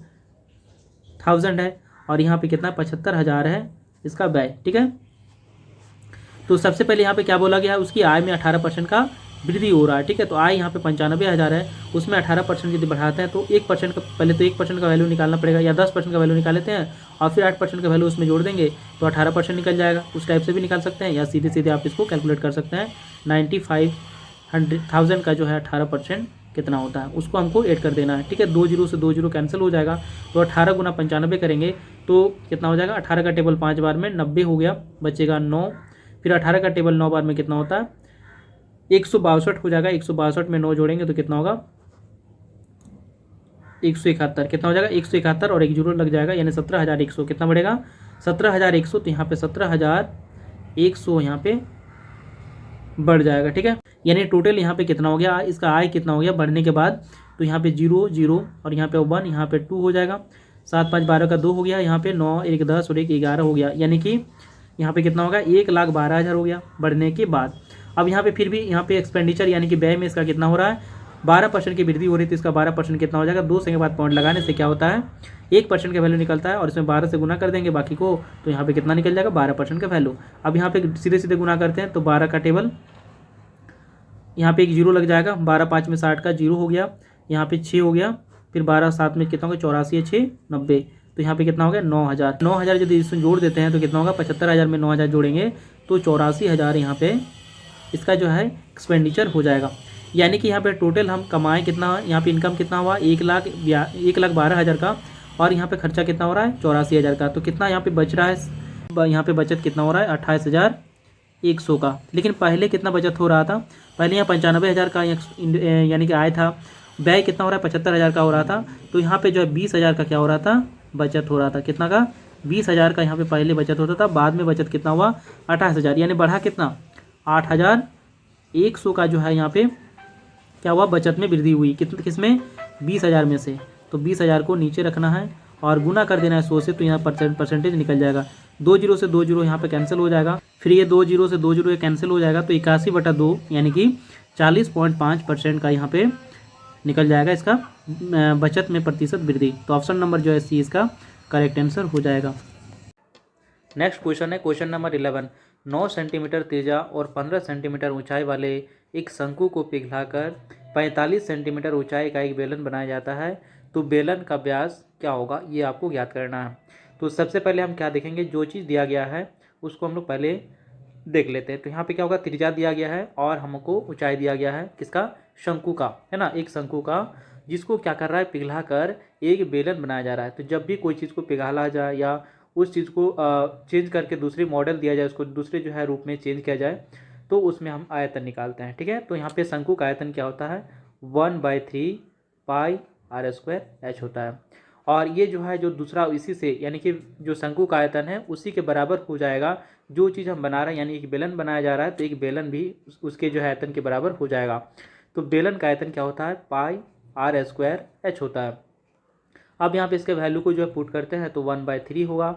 1000 है और यहाँ पे कितना 75,000 है इसका व्यय। ठीक है, तो सबसे पहले यहाँ पे क्या बोला गया है, उसकी आय में 18% का वृद्धि हो रहा है। ठीक है, तो आय यहाँ पे 95,000 है, उसमें 18% यदि बढ़ाते हैं तो 1% का, पहले तो 1% का वैल्यू निकालना पड़ेगा या 10% का वैल्यू निकाल लेते हैं और फिर 8% का वैल्यू उसमें जोड़ देंगे तो 18% निकल जाएगा। उस टाइप से भी निकाल सकते हैं या सीधे सीधे आप इसको कैलकुलेट कर सकते हैं। 95,000 का जो है 18% कितना होता है उसको हमको ऐड कर देना है। ठीक है, 2 जीरो से 2 जीरो कैंसिल हो जाएगा तो 18 गुना 95 करेंगे तो कितना हो जाएगा, 18 का टेबल 5 बार में 90 हो गया, बचेगा 9, फिर 18 का टेबल 9 बार में कितना होता है 162 हो जाएगा, 162 में 9 जोड़ेंगे तो कितना होगा 171, कितना हो जाएगा 171 और 1 जीरो लग जाएगा यानी 17,100, कितना बढ़ेगा 17,100, तो यहाँ पे 17,100 यहाँ पे बढ़ जाएगा। ठीक है, यानी टोटल यहाँ पे कितना हो गया, इसका आय कितना हो गया बढ़ने के बाद, तो यहाँ पे 0 0 और यहाँ पे 1, यहाँ पे 2 हो जाएगा, 7 5 12 का 2 हो गया, यहाँ पे 9 1 10 और 1 11 हो गया, यानी कि यहाँ पे कितना होगा 1,12,000 हो गया बढ़ने के बाद। अब यहाँ पे फिर भी यहाँ पे एक्सपेंडिचर यानी कि व्यय में इसका कितना हो रहा है 12% की वृद्धि हो रही है, तो इसका 12% कितना हो जाएगा, 2 से के बाद पॉइंट लगाने से क्या होता है 1% का वैल्यू निकलता है और इसमें 12 से गुना कर देंगे बाकी को, तो यहाँ पे कितना निकल जाएगा 12% का वैल्यू। अब यहाँ पे सीधे सीधे गुना करते हैं तो 12 का टेबल, यहाँ पे 1 जीरो लग जाएगा, 12 5 में 60 का 0 हो गया, यहाँ पे 6 हो गया, फिर 12 7 में कितना होगा 84 6 90, तो यहाँ पे कितना हो गया 9,000। 9,000 यदि इसमें जोड़ देते हैं तो कितना होगा 75,000 में 9,000 जोड़ेंगे तो 84,000 यहाँ पे इसका जो है एक्सपेंडिचर हो जाएगा। यानी कि यहाँ पे टोटल हम कमाएँ कितना, यहाँ पे इनकम कितना हुआ 1,12,000 का और यहाँ पे खर्चा कितना हो रहा है 84,000 का, तो कितना यहाँ पे बच रहा है, यहाँ पे बचत कितना हो रहा है 28,100 का। लेकिन पहले कितना बचत हो रहा था, पहले यहाँ 95,000 का यानी कि आय था, व्यय कितना हो रहा है 75,000 का हो रहा था, तो यहाँ पे जो है 20,000 का क्या हो रहा था बचत हो रहा था, कितना का 20,000 का यहाँ पे पहले बचत होता था, बाद में बचत कितना हुआ 28,000, यानी बढ़ा कितना 8,100 का जो है यहाँ पे क्या हुआ बचत में वृद्धि हुई, किसमें 20,000 में से, तो 20,000 को नीचे रखना है और गुना कर देना है 100 से, तो यहाँ परसेंटेज निकल जाएगा। 2 जीरो से 2 जीरो यहाँ पे कैंसिल हो जाएगा, फिर ये 2 जीरो से 2 जीरो ये कैंसिल हो जाएगा, तो 81/2 यानी कि 40.5% का यहाँ पे निकल जाएगा इसका बचत में प्रतिशत वृद्धि। तो ऑप्शन नंबर जो है सी इसका करेक्ट आंसर हो जाएगा। नेक्स्ट क्वेश्चन है क्वेश्चन नंबर 11। 9 सेंटीमीटर त्रिज्या और 15 सेंटीमीटर ऊंचाई वाले एक शंकु को पिघलाकर 45 सेंटीमीटर ऊंचाई का एक बेलन बनाया जाता है, तो बेलन का व्यास क्या होगा ये आपको ज्ञात करना है। तो सबसे पहले हम क्या देखेंगे, जो चीज़ दिया गया है उसको हम लोग पहले देख लेते हैं। तो यहाँ पे क्या होगा, त्रिज्या दिया गया है और हमको ऊंचाई दिया गया है किसका, शंकु का, है ना, एक शंकु का, जिसको क्या कर रहा है पिघला कर एक बेलन बनाया जा रहा है। तो जब भी कोई चीज़ को पिघला जाए या उस चीज़ को चेंज करके दूसरे मॉडल दिया जाए, उसको दूसरे जो है रूप में चेंज किया जाए, तो उसमें हम आयतन निकालते हैं। ठीक है, तो यहाँ पे शंकु का आयतन क्या होता है 1/3 पाई r² होता है, और ये जो है जो दूसरा इसी से यानी कि जो शंकु का आयतन है उसी के बराबर हो जाएगा जो चीज़ हम बना रहे हैं, यानी एक बेलन बनाया जा रहा है तो एक बेलन भी उसके जो है आयतन के बराबर हो जाएगा। तो बेलन का आयतन क्या होता है पाई r² होता है। अब यहाँ पे इसके वैल्यू को जो है पुट करते हैं तो 1/3 होगा,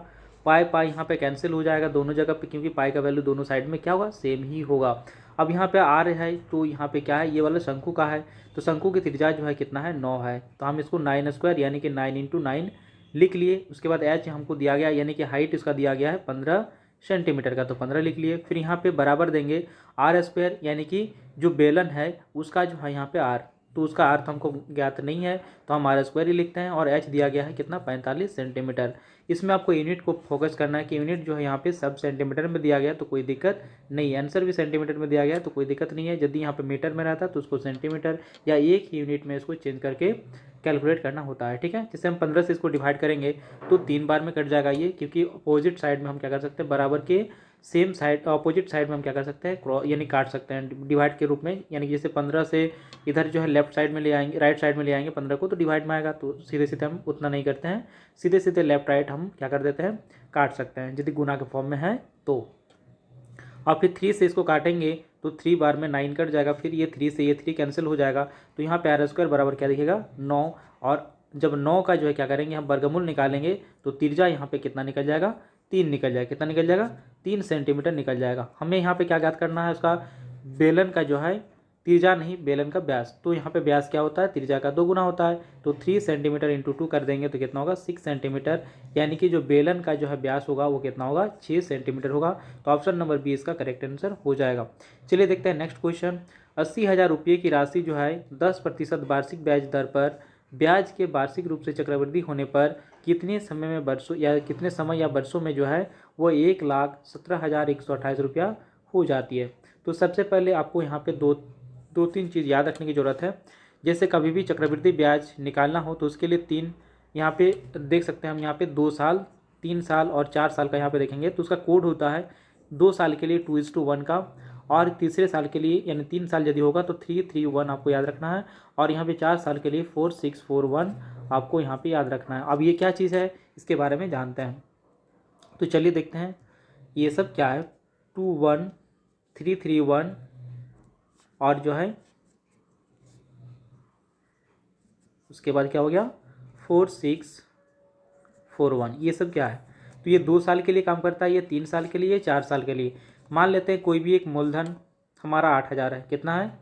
पाई पाई यहाँ पे कैंसिल हो जाएगा दोनों जगह पे, क्योंकि पाई का वैल्यू दोनों साइड में क्या होगा सेम ही होगा। अब यहाँ पे आर है तो यहाँ पे क्या है, ये वाला शंकु का है, तो शंकु की त्रिज्या जो है कितना है 9 है, तो हम इसको 9² यानी कि 9 × 9 लिख लिए। उसके बाद एच हमको दिया गया यानी कि हाइट इसका दिया गया है 15 सेंटीमीटर का, तो 15 लिख लिए। फिर यहाँ पे बराबर देंगे r² यानी कि जो बेलन है उसका जो है यहाँ पे r, तो उसका अर्थ हमको ज्ञात नहीं है तो हम r² ही लिखते हैं, और h दिया गया है कितना 45 सेंटीमीटर। इसमें आपको यूनिट को फोकस करना है कि यूनिट जो है यहाँ पे सब सेंटीमीटर में दिया गया तो कोई दिक्कत नहीं है, आंसर भी सेंटीमीटर में दिया गया तो कोई दिक्कत नहीं है। यदि यहाँ पे मीटर में रहता तो उसको सेंटीमीटर या एक ही यूनिट में इसको चेंज करके कैलकुलेट करना होता है। ठीक है, जैसे हम 15 से इसको डिवाइड करेंगे तो 3 बार में कट जाएगा ये, क्योंकि अपोजिट साइड में हम क्या कर सकते हैं बराबर के सेम साइड अपोजिट साइड में हम क्या कर सकते हैं क्रॉस यानी काट सकते हैं डिवाइड के रूप में, यानी कि जैसे 15 से इधर जो है लेफ्ट साइड में ले आएंगे, राइट साइड में ले आएंगे 15 को तो डिवाइड में आएगा, तो सीधे सीधे हम उतना नहीं करते हैं, सीधे सीधे लेफ्ट राइट हम क्या कर देते हैं काट सकते हैं यदि गुना के फॉर्म में है तो। और फिर 3 से इसको काटेंगे तो 3 बार में 9 कट जाएगा, फिर ये 3 से ये 3 कैंसिल हो जाएगा, तो यहाँ पे r² बराबर क्या दिखेगा 9, और जब 9 का जो है क्या करेंगे हम वर्गमूल निकालेंगे तो त्रिज्या यहाँ पे कितना निकल जाएगा 3 निकल जाएगा, कितना निकल जाएगा 3 सेंटीमीटर निकल जाएगा। हमें यहाँ पे क्या ज्ञात करना है उसका बेलन का जो है त्रिज्या नहीं, बेलन का व्यास। तो यहाँ पे व्यास क्या होता है, त्रिज्या का 2 गुना होता है। तो 3 सेंटीमीटर इंटू 2 कर देंगे तो कितना होगा, 6 सेंटीमीटर, यानी कि जो बेलन का जो है व्यास होगा वो कितना होगा, 6 सेंटीमीटर होगा। तो ऑप्शन नंबर बी इसका करेक्ट आंसर हो जाएगा। चलिए देखते हैं नेक्स्ट क्वेश्चन। 80,000 रुपये की राशि जो है 10% वार्षिक ब्याज दर पर ब्याज के वार्षिक रूप से चक्रवृद्धि होने पर कितने समय में वर्षों या कितने समय या वर्षों में जो है वो 1,17,128 रुपया हो जाती है। तो सबसे पहले आपको यहाँ पे दो तीन चीज़ याद रखने की ज़रूरत है। जैसे कभी भी चक्रवृद्धि ब्याज निकालना हो तो उसके लिए 3 यहाँ पे देख सकते हैं हम, यहाँ पे 2 साल, 3 साल और 4 साल का यहाँ पे देखेंगे तो उसका कोड होता है 2 साल के लिए 2:1 का, और तीसरे साल के लिए यानी 3 साल यदि होगा तो 3:3:1 आपको याद रखना है, और यहाँ पे 4 साल के लिए 4:6:4:1 आपको यहाँ पे याद रखना है। अब ये क्या चीज़ है इसके बारे में जानते हैं। तो चलिए देखते हैं ये सब क्या है। 2:1, 3:3:1 और जो है उसके बाद क्या हो गया 4:6:4:1, ये सब क्या है। तो ये 2 साल के लिए काम करता है, ये 3 साल के लिए, 4 साल के लिए। मान लेते हैं कोई भी एक मूलधन हमारा 8,000 है, कितना है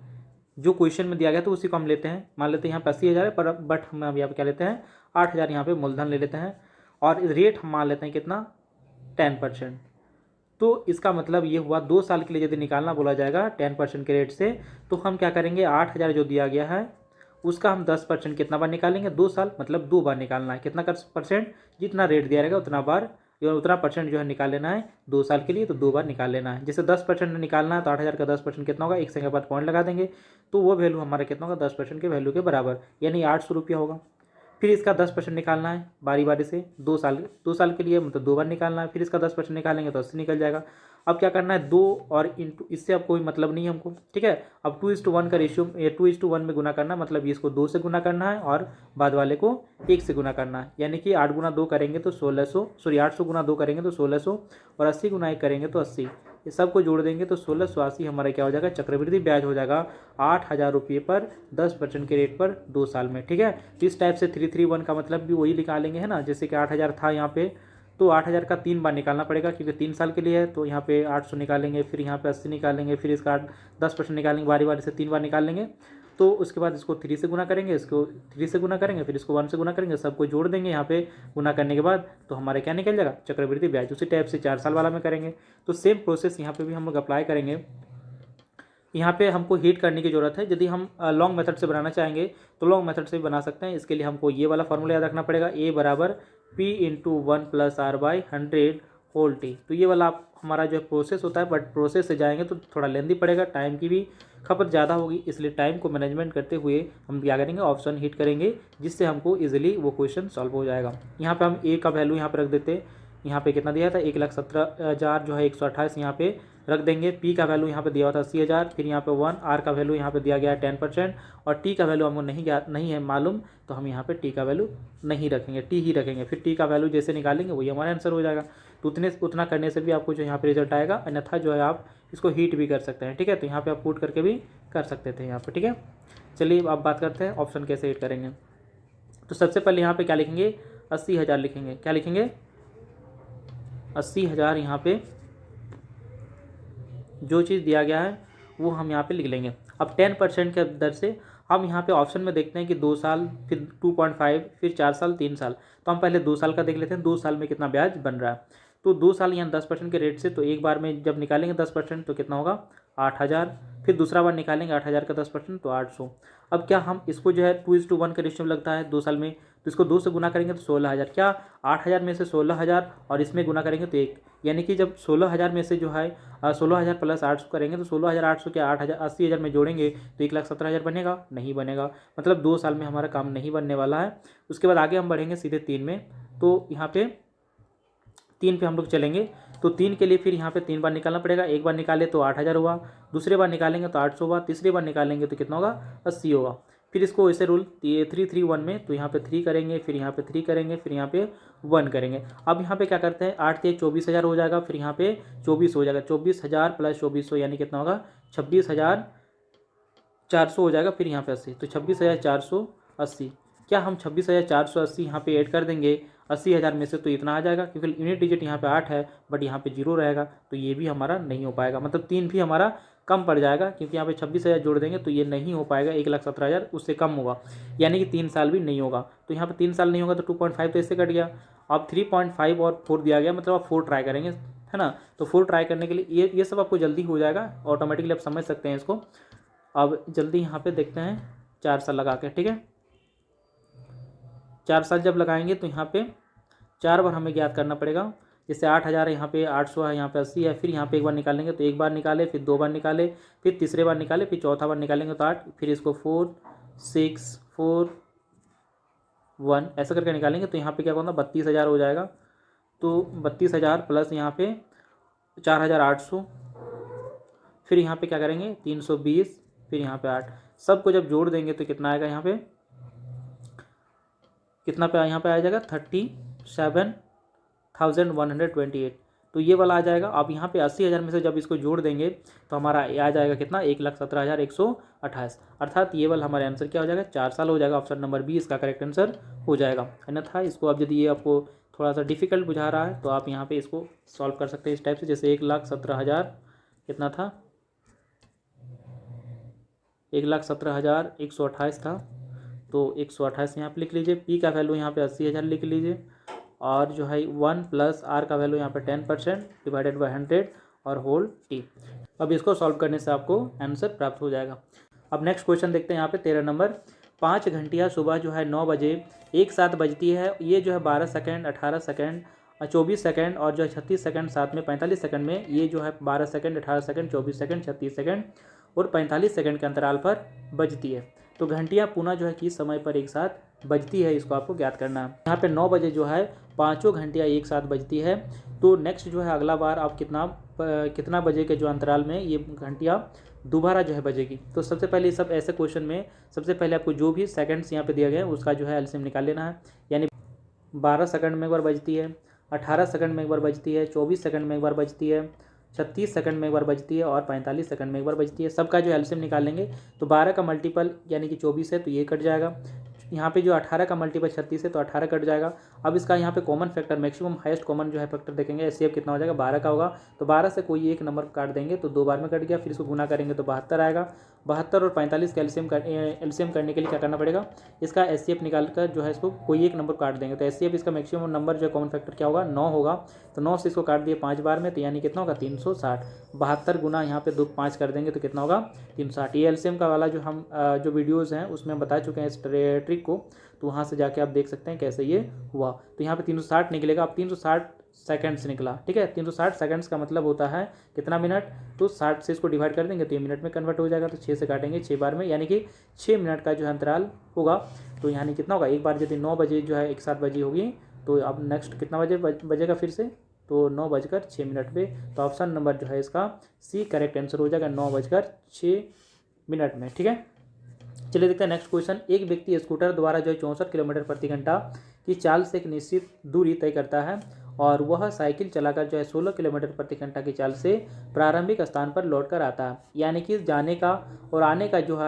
जो क्वेश्चन में दिया गया तो उसी को हम लेते हैं। मान लेते हैं यहाँ पे 80,000 है, पर बट हम अब यहाँ पे क्या लेते हैं 8,000 यहाँ पे मूलधन ले लेते हैं, और रेट हम मान लेते हैं कितना 10%। तो इसका मतलब ये हुआ 2 साल के लिए यदि निकालना बोला जाएगा 10% के रेट से, तो हम क्या करेंगे 8,000 जो दिया गया है उसका हम 10% कितना बार निकालेंगे, 2 साल मतलब 2 बार निकालना है। कितना कर परसेंट, जितना रेट दिया रहेगा उतना बार उतना परसेंट जो है निकाल लेना है 2 साल के लिए, तो 2 बार निकाल लेना है। जैसे 10% निकालना है तो 8,000 का 10% कितना होगा, एक से के बाद पॉइंट लगा देंगे तो वो वैल्यू हमारा कितना होगा 10% के वैल्यू के बराबर, यानी 800 रुपया होगा। फिर इसका 10% निकालना है बारी बारी से, 2 साल के लिए मतलब 2 बार निकालना है। फिर इसका 10% निकालेंगे तो 80 निकल जाएगा। अब क्या करना है 2 और इंटू, इससे अब कोई मतलब नहीं है हमको, ठीक है। अब 2:1 का रेशियो 2:1 में गुना करना, मतलब इसको 2 से गुना करना है और बाद वाले को 1 से गुना करना है, यानी कि 8 गुना 2 करेंगे तो 800 गुना 2 करेंगे तो 1600, और 80 गुना 1 करेंगे तो 80। ये सब को जोड़ देंगे तो 1680 हमारा क्या हो जाएगा, चक्रवृद्धि ब्याज हो जाएगा 8,000 रुपये पर 10% के रेट पर 2 साल में, ठीक है। तो इस टाइप से 3:3:1 का मतलब भी वही निकालेंगे, है ना। जैसे कि 8,000 था यहाँ पे, तो 8,000 का 3 बार निकालना पड़ेगा क्योंकि 3 साल के लिए है। तो यहाँ पे 800 निकालेंगे, फिर यहाँ पे 80 निकालेंगे, फिर इसका 10% निकालेंगे, बारी बारी से 3 बार निकाल लेंगे। तो उसके बाद इसको 3 से गुना करेंगे, इसको 3 से गुना करेंगे, फिर इसको 1 से गुना करेंगे, सबको जोड़ देंगे यहाँ पे गुना करने के बाद, तो हमारे क्या निकल जाएगा, चक्रवृद्धि ब्याज। उसी टाइप से 4 साल वाला में करेंगे। तो सेम प्रोसेस यहाँ पे भी हम लोग अप्लाई करेंगे। यहाँ पे हमको हीट करने की जरूरत है। यदि हम लॉन्ग मेथड से बनाना चाहेंगे तो लॉन्ग मेथड से भी बना सकते हैं। इसके लिए हमको ये वाला फॉर्मूला याद रखना पड़ेगा, A बराबर P/1 + R/100 होल टी। तो ये वाला हमारा जो प्रोसेस होता है, बट प्रोसेस से जाएंगे तो थोड़ा लेंदी पड़ेगा, टाइम की भी खपत ज़्यादा होगी, इसलिए टाइम को मैनेजमेंट करते हुए हम क्या करेंगे, ऑप्शन हीट करेंगे, जिससे हमको इजीली वो क्वेश्चन सॉल्व हो जाएगा। यहाँ पे हम A का वैल्यू यहाँ पे रख देते हैं, यहाँ पे कितना दिया था 1,17,000 जो है 128 यहाँ पे रख देंगे। P का वैल्यू यहाँ पे दिया हुआ था 80,000, फिर यहाँ पे 1, R का वैल्यू यहाँ पे दिया गया है 10%, और T का वैल्यू हमको नहीं है मालूम, तो हम यहाँ पे T का वैल्यू नहीं रखेंगे, T ही रखेंगे। फिर T का वैल्यू जैसे निकालेंगे वही हमारा आंसर हो जाएगा। तो उतना करने से भी आपको जो यहाँ पे रिजल्ट आएगा, अन्यथा जो है आप इसको हीट भी कर सकते हैं, ठीक है। तो यहाँ पे आप पुट करके भी कर सकते थे यहाँ पे, ठीक है। चलिए अब बात करते हैं ऑप्शन कैसे हीट करेंगे। तो सबसे पहले यहाँ पे क्या लिखेंगे, 80,000 लिखेंगे। क्या लिखेंगे, 80,000 यहाँ पे जो चीज़ दिया गया है वो हम यहाँ पे लिख लेंगे। अब 10% के दर से हम यहाँ पे ऑप्शन में देखते हैं कि 2 साल, फिर 2.5, फिर 4 साल, 3 साल। तो हम पहले 2 साल का देख लेते हैं, 2 साल में कितना ब्याज बन रहा है। तो 2 साल यहाँ 10% के रेट से, तो एक बार में जब निकालेंगे 10% तो कितना होगा 8,000, फिर दूसरा बार निकालेंगे 8,000 का 10% तो 800। अब क्या हम इसको जो है 2:1 का रेशियो लगता है 2 साल में, तो इसको 2 से गुना करेंगे तो 16,000। क्या 8,000 में से 16,000 और इसमें गुना करेंगे तो 1, यानी कि जब 16,000 में से जो है 16,000 + 800 करेंगे तो 16,800 क्या 8,000 80,000 में जोड़ेंगे तो 1,17,000 बनेगा, नहीं बनेगा। मतलब 2 साल में हमारा काम नहीं बनने वाला है। उसके बाद आगे हम बढ़ेंगे सीधे 3 में। तो यहाँ पे 3 पे हम लोग चलेंगे। तो 3 के लिए फिर यहाँ पे 3 बार निकालना पड़ेगा। एक बार निकाले तो 8,000 हुआ, दूसरे बार निकालेंगे तो 800 हुआ, तीसरी बार निकालेंगे तो कितना होगा 80 होगा। फिर इसको ऐसे रूल 3:3:1 में, तो यहाँ पे 3 करेंगे, फिर यहाँ पे 3 करेंगे, फिर यहाँ पे 1 करेंगे। अब यहाँ पे क्या करते हैं 8 से 24,000 हो जाएगा, फिर यहाँ पे 24 हो जाएगा, 24,000 + 2400 यानी कितना होगा 26,400 हो जाएगा, फिर यहाँ पे 80, तो 26,480। क्या हम 26,480 यहाँ पे ऐड कर देंगे 80,000 में से तो इतना आ जाएगा, क्योंकि यूनिट डिजिट यहाँ पे 8 है बट यहाँ पे 0 रहेगा, तो ये भी हमारा नहीं हो पाएगा। मतलब 3 भी हमारा कम पड़ जाएगा, क्योंकि यहाँ पे 26,000 जोड़ देंगे तो ये नहीं हो पाएगा, 1,17,000 उससे कम होगा, यानी कि 3 साल भी नहीं होगा। तो यहाँ पे 3 साल नहीं होगा तो 2.5 तो इससे कट गया। अब 3.5 और 4 दिया गया, मतलब आप 4 ट्राई करेंगे, है ना। तो 4 ट्राई करने के लिए ये सब आपको जल्दी हो जाएगा ऑटोमेटिकली, आप समझ सकते हैं इसको। अब जल्दी यहाँ पे देखते हैं 4 साल लगा के, ठीक है। 4 साल जब लगाएंगे तो यहाँ पे 4 बार हमें ज्ञात करना पड़ेगा। जैसे 8,000 है, यहाँ पे 800 है, यहाँ पे 80 है, फिर यहाँ पे एक बार निकालेंगे तो एक बार निकाले, फिर 2 बार निकाले, फिर तीसरे बार निकाले, फिर चौथा बार निकालेंगे तो 8, फिर इसको 4 6 4 1 ऐसा करके निकालेंगे तो यहाँ पे क्या होगा, 32,000 हो जाएगा। तो 32,000 प्लस यहाँ पे 4,800, फिर यहाँ पे क्या करेंगे 320, फिर यहाँ पे 8, सबको जब जोड़ देंगे तो कितना आएगा, यहाँ पे कितना पे यहाँ पे आ जाएगा 37,128। तो ये वाला आ जाएगा। अब यहाँ पे 80,000 में से जब इसको जोड़ देंगे तो हमारा आ जाएगा कितना, 1,17,128। अर्थात ये वाला हमारे आंसर क्या हो जाएगा, 4 साल हो जाएगा। ऑप्शन नंबर बी इसका करेक्ट आंसर हो जाएगा। अन्यथा इसको अब यदि ये आपको थोड़ा सा डिफिकल्ट बुझा रहा है तो आप यहाँ पे इसको सॉल्व कर सकते हैं इस टाइप से। जैसे 1,17,000 कितना था, 1,17,128 था, तो 128 यहाँ पे लिख लीजिए। पी का वैल्यू यहाँ पे 80,000 लिख लीजिए, और जो है 1 प्लस आर का वैल्यू यहाँ पे 10% डिवाइडेड बाई 100 और होल टी। अब इसको सॉल्व करने से आपको आंसर प्राप्त हो जाएगा। अब नेक्स्ट क्वेश्चन देखते हैं यहाँ पे 13 नंबर। 5 घंटियाँ सुबह जो है 9 बजे एक साथ बजती है। ये जो है 12 सेकेंड, 18 सेकेंड, 24 सेकेंड और जो है 36 सेकेंड, साथ में 45 सेकेंड में ये जो है 12 सेकेंड, 18 सेकेंड, 24 सेकेंड, 36 सेकेंड और 45 सेकेंड के अंतराल पर बजती है। तो घंटियाँ पुनः जो है किस समय पर एक साथ बजती है, इसको आपको ज्ञात करना है। यहाँ पे 9 बजे जो है 5 घंटियाँ एक साथ बजती है। तो नेक्स्ट जो है अगला बार आप कितना बजे के जो अंतराल में ये घंटियाँ दोबारा जो है बजेगी। तो सबसे पहले सब ऐसे क्वेश्चन में सबसे पहले आपको जो भी सेकंड्स यहाँ पे दिया गया है उसका जो है एलसीएम निकाल लेना है। यानी 12 सेकंड में एक बार बजती है, 18 सेकंड में एक बार बजती है, 24 सेकंड में एक बार बजती है, 36 सेकंड में एक बार बजती है और 45 सेकंड में एक बार बजती है। सबका जो एलसीएम निकाल लेंगे तो 12 का मल्टीपल यानी कि 24 है तो ये कट जाएगा। यहाँ पे जो 18 का मल्टीपल 36 है तो 18 कट जाएगा। अब इसका यहाँ पे common factor, maximum highest common जो है फैक्टर देखेंगे, एचसीएफ कितना हो जाएगा, 12 का होगा। तो 12 से कोई एक नंबर काट देंगे तो 2 बार में कट गया, फिर इसको गुना करेंगे तो 72 आएगा। 72 और 45 का एलसीएम करने के लिए क्या करना पड़ेगा, इसका एचसीएफ निकाल कर जो है इसको कोई एक नंबर काट देंगे। तो एचसीएफ इसका मैक्सिमम नंबर जो है कॉमन फैक्टर क्या होगा, 9 होगा। तो 9 से इसको काट दिए 5 बार में तो यानी कितना होगा 360। 72 गुना यहाँ पे 5 कर देंगे तो कितना होगा 360। ये एलसीएम का वाला जो हम जो वीडियोज़ हैं उसमें हम बता चुके हैं इस ट्रिक को, तो वहाँ से जाके आप देख सकते हैं कैसे ये हुआ। तो यहाँ पे 360 निकलेगा। अब 360 सेकंड्स निकला, ठीक है। 360 सेकंड्स का मतलब होता है कितना मिनट, तो 60 से इसको डिवाइड कर देंगे तो ये मिनट में कन्वर्ट हो जाएगा। तो 6 से काटेंगे 6 बार में, यानी कि 6 मिनट का जो है अंतराल होगा। तो यानी कितना होगा, एक बार यदि 9 बजे जो है एक साथ बजी होगी तो अब नेक्स्ट कितना बजे बजेगा फिर से, तो 9:06 पे। तो ऑप्शन नंबर जो है इसका सी करेक्ट आंसर हो जाएगा 9:06 में, ठीक है। चलिए देखते हैं नेक्स्ट क्वेश्चन। एक व्यक्ति स्कूटर द्वारा जो है 64 किलोमीटर प्रति घंटा की चाल से एक निश्चित दूरी तय करता है और वह साइकिल चलाकर जो है 16 किलोमीटर प्रति घंटा की चाल से प्रारंभिक स्थान पर लौट कर आता है। यानी कि जाने का और आने का जो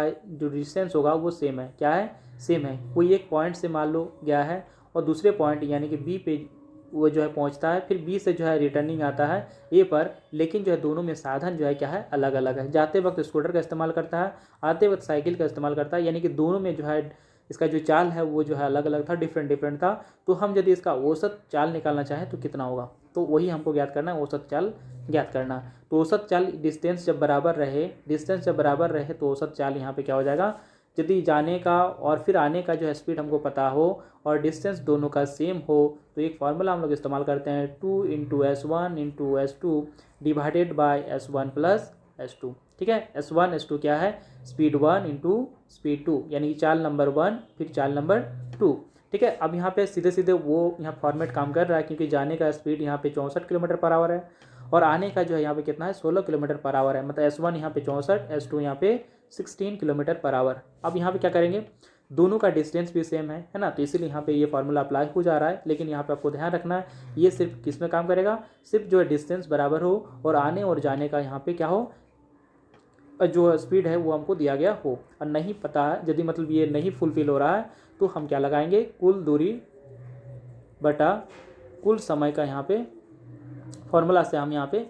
डिस्टेंस होगा वो सेम है। क्या है, सेम है। कोई एक पॉइंट से मान लो गया है और दूसरे पॉइंट यानी कि बी पे वो जो है पहुंचता है, फिर बी से जो है रिटर्निंग आता है ए पर, लेकिन जो है दोनों में साधन जो है क्या है, अलग अलग है। जाते वक्त स्कूटर का इस्तेमाल करता है, आते वक्त साइकिल का इस्तेमाल करता है, यानी कि दोनों में जो है इसका जो चाल है वो जो है अलग अलग था, डिफरेंट था। तो हम यदि इसका औसत चाल निकालना चाहें तो कितना होगा, तो वही हमको ज्ञात करना है, औसत चाल ज्ञात करना। तो औसत चाल डिस्टेंस जब बराबर रहे तो औसत चाल यहाँ पे क्या हो जाएगा, यदि जाने का और फिर आने का जो है स्पीड हमको पता हो और डिस्टेंस दोनों का सेम हो तो एक फार्मूला हम लोग इस्तेमाल करते हैं 2 × S1 × S2 divided by S1 + S2, ठीक है। S1 S2 क्या है, स्पीड 1 × स्पीड 2, यानी कि चाल नंबर 1 फिर चाल नंबर 2, ठीक है। अब यहाँ पे सीधे सीधे वो यहाँ फॉर्मेट काम कर रहा है, क्योंकि जाने का स्पीड यहाँ पे 64 किलोमीटर पर आवर है और आने का जो है यहाँ पे कितना है 16 किलोमीटर पर आवर है। मतलब S1 यहाँ पे 64, S2 यहाँ पे 16 किलोमीटर पर आवर। अब यहाँ पे क्या करेंगे, दोनों का डिस्टेंस भी सेम है ना, तो इसीलिए यहाँ पे ये फार्मूला अप्लाई हो जा रहा है। लेकिन यहाँ पे आपको ध्यान रखना है ये सिर्फ किस में काम करेगा, सिर्फ जो है डिस्टेंस बराबर हो और आने और जाने का यहाँ पे क्या हो, जो स्पीड है वो हमको दिया गया हो। और नहीं पता है, यदि मतलब ये नहीं फुलफिल हो रहा है तो हम क्या लगाएंगे, कुल दूरी बटा कुल समय का यहाँ पे फॉर्मूला से हम यहाँ पे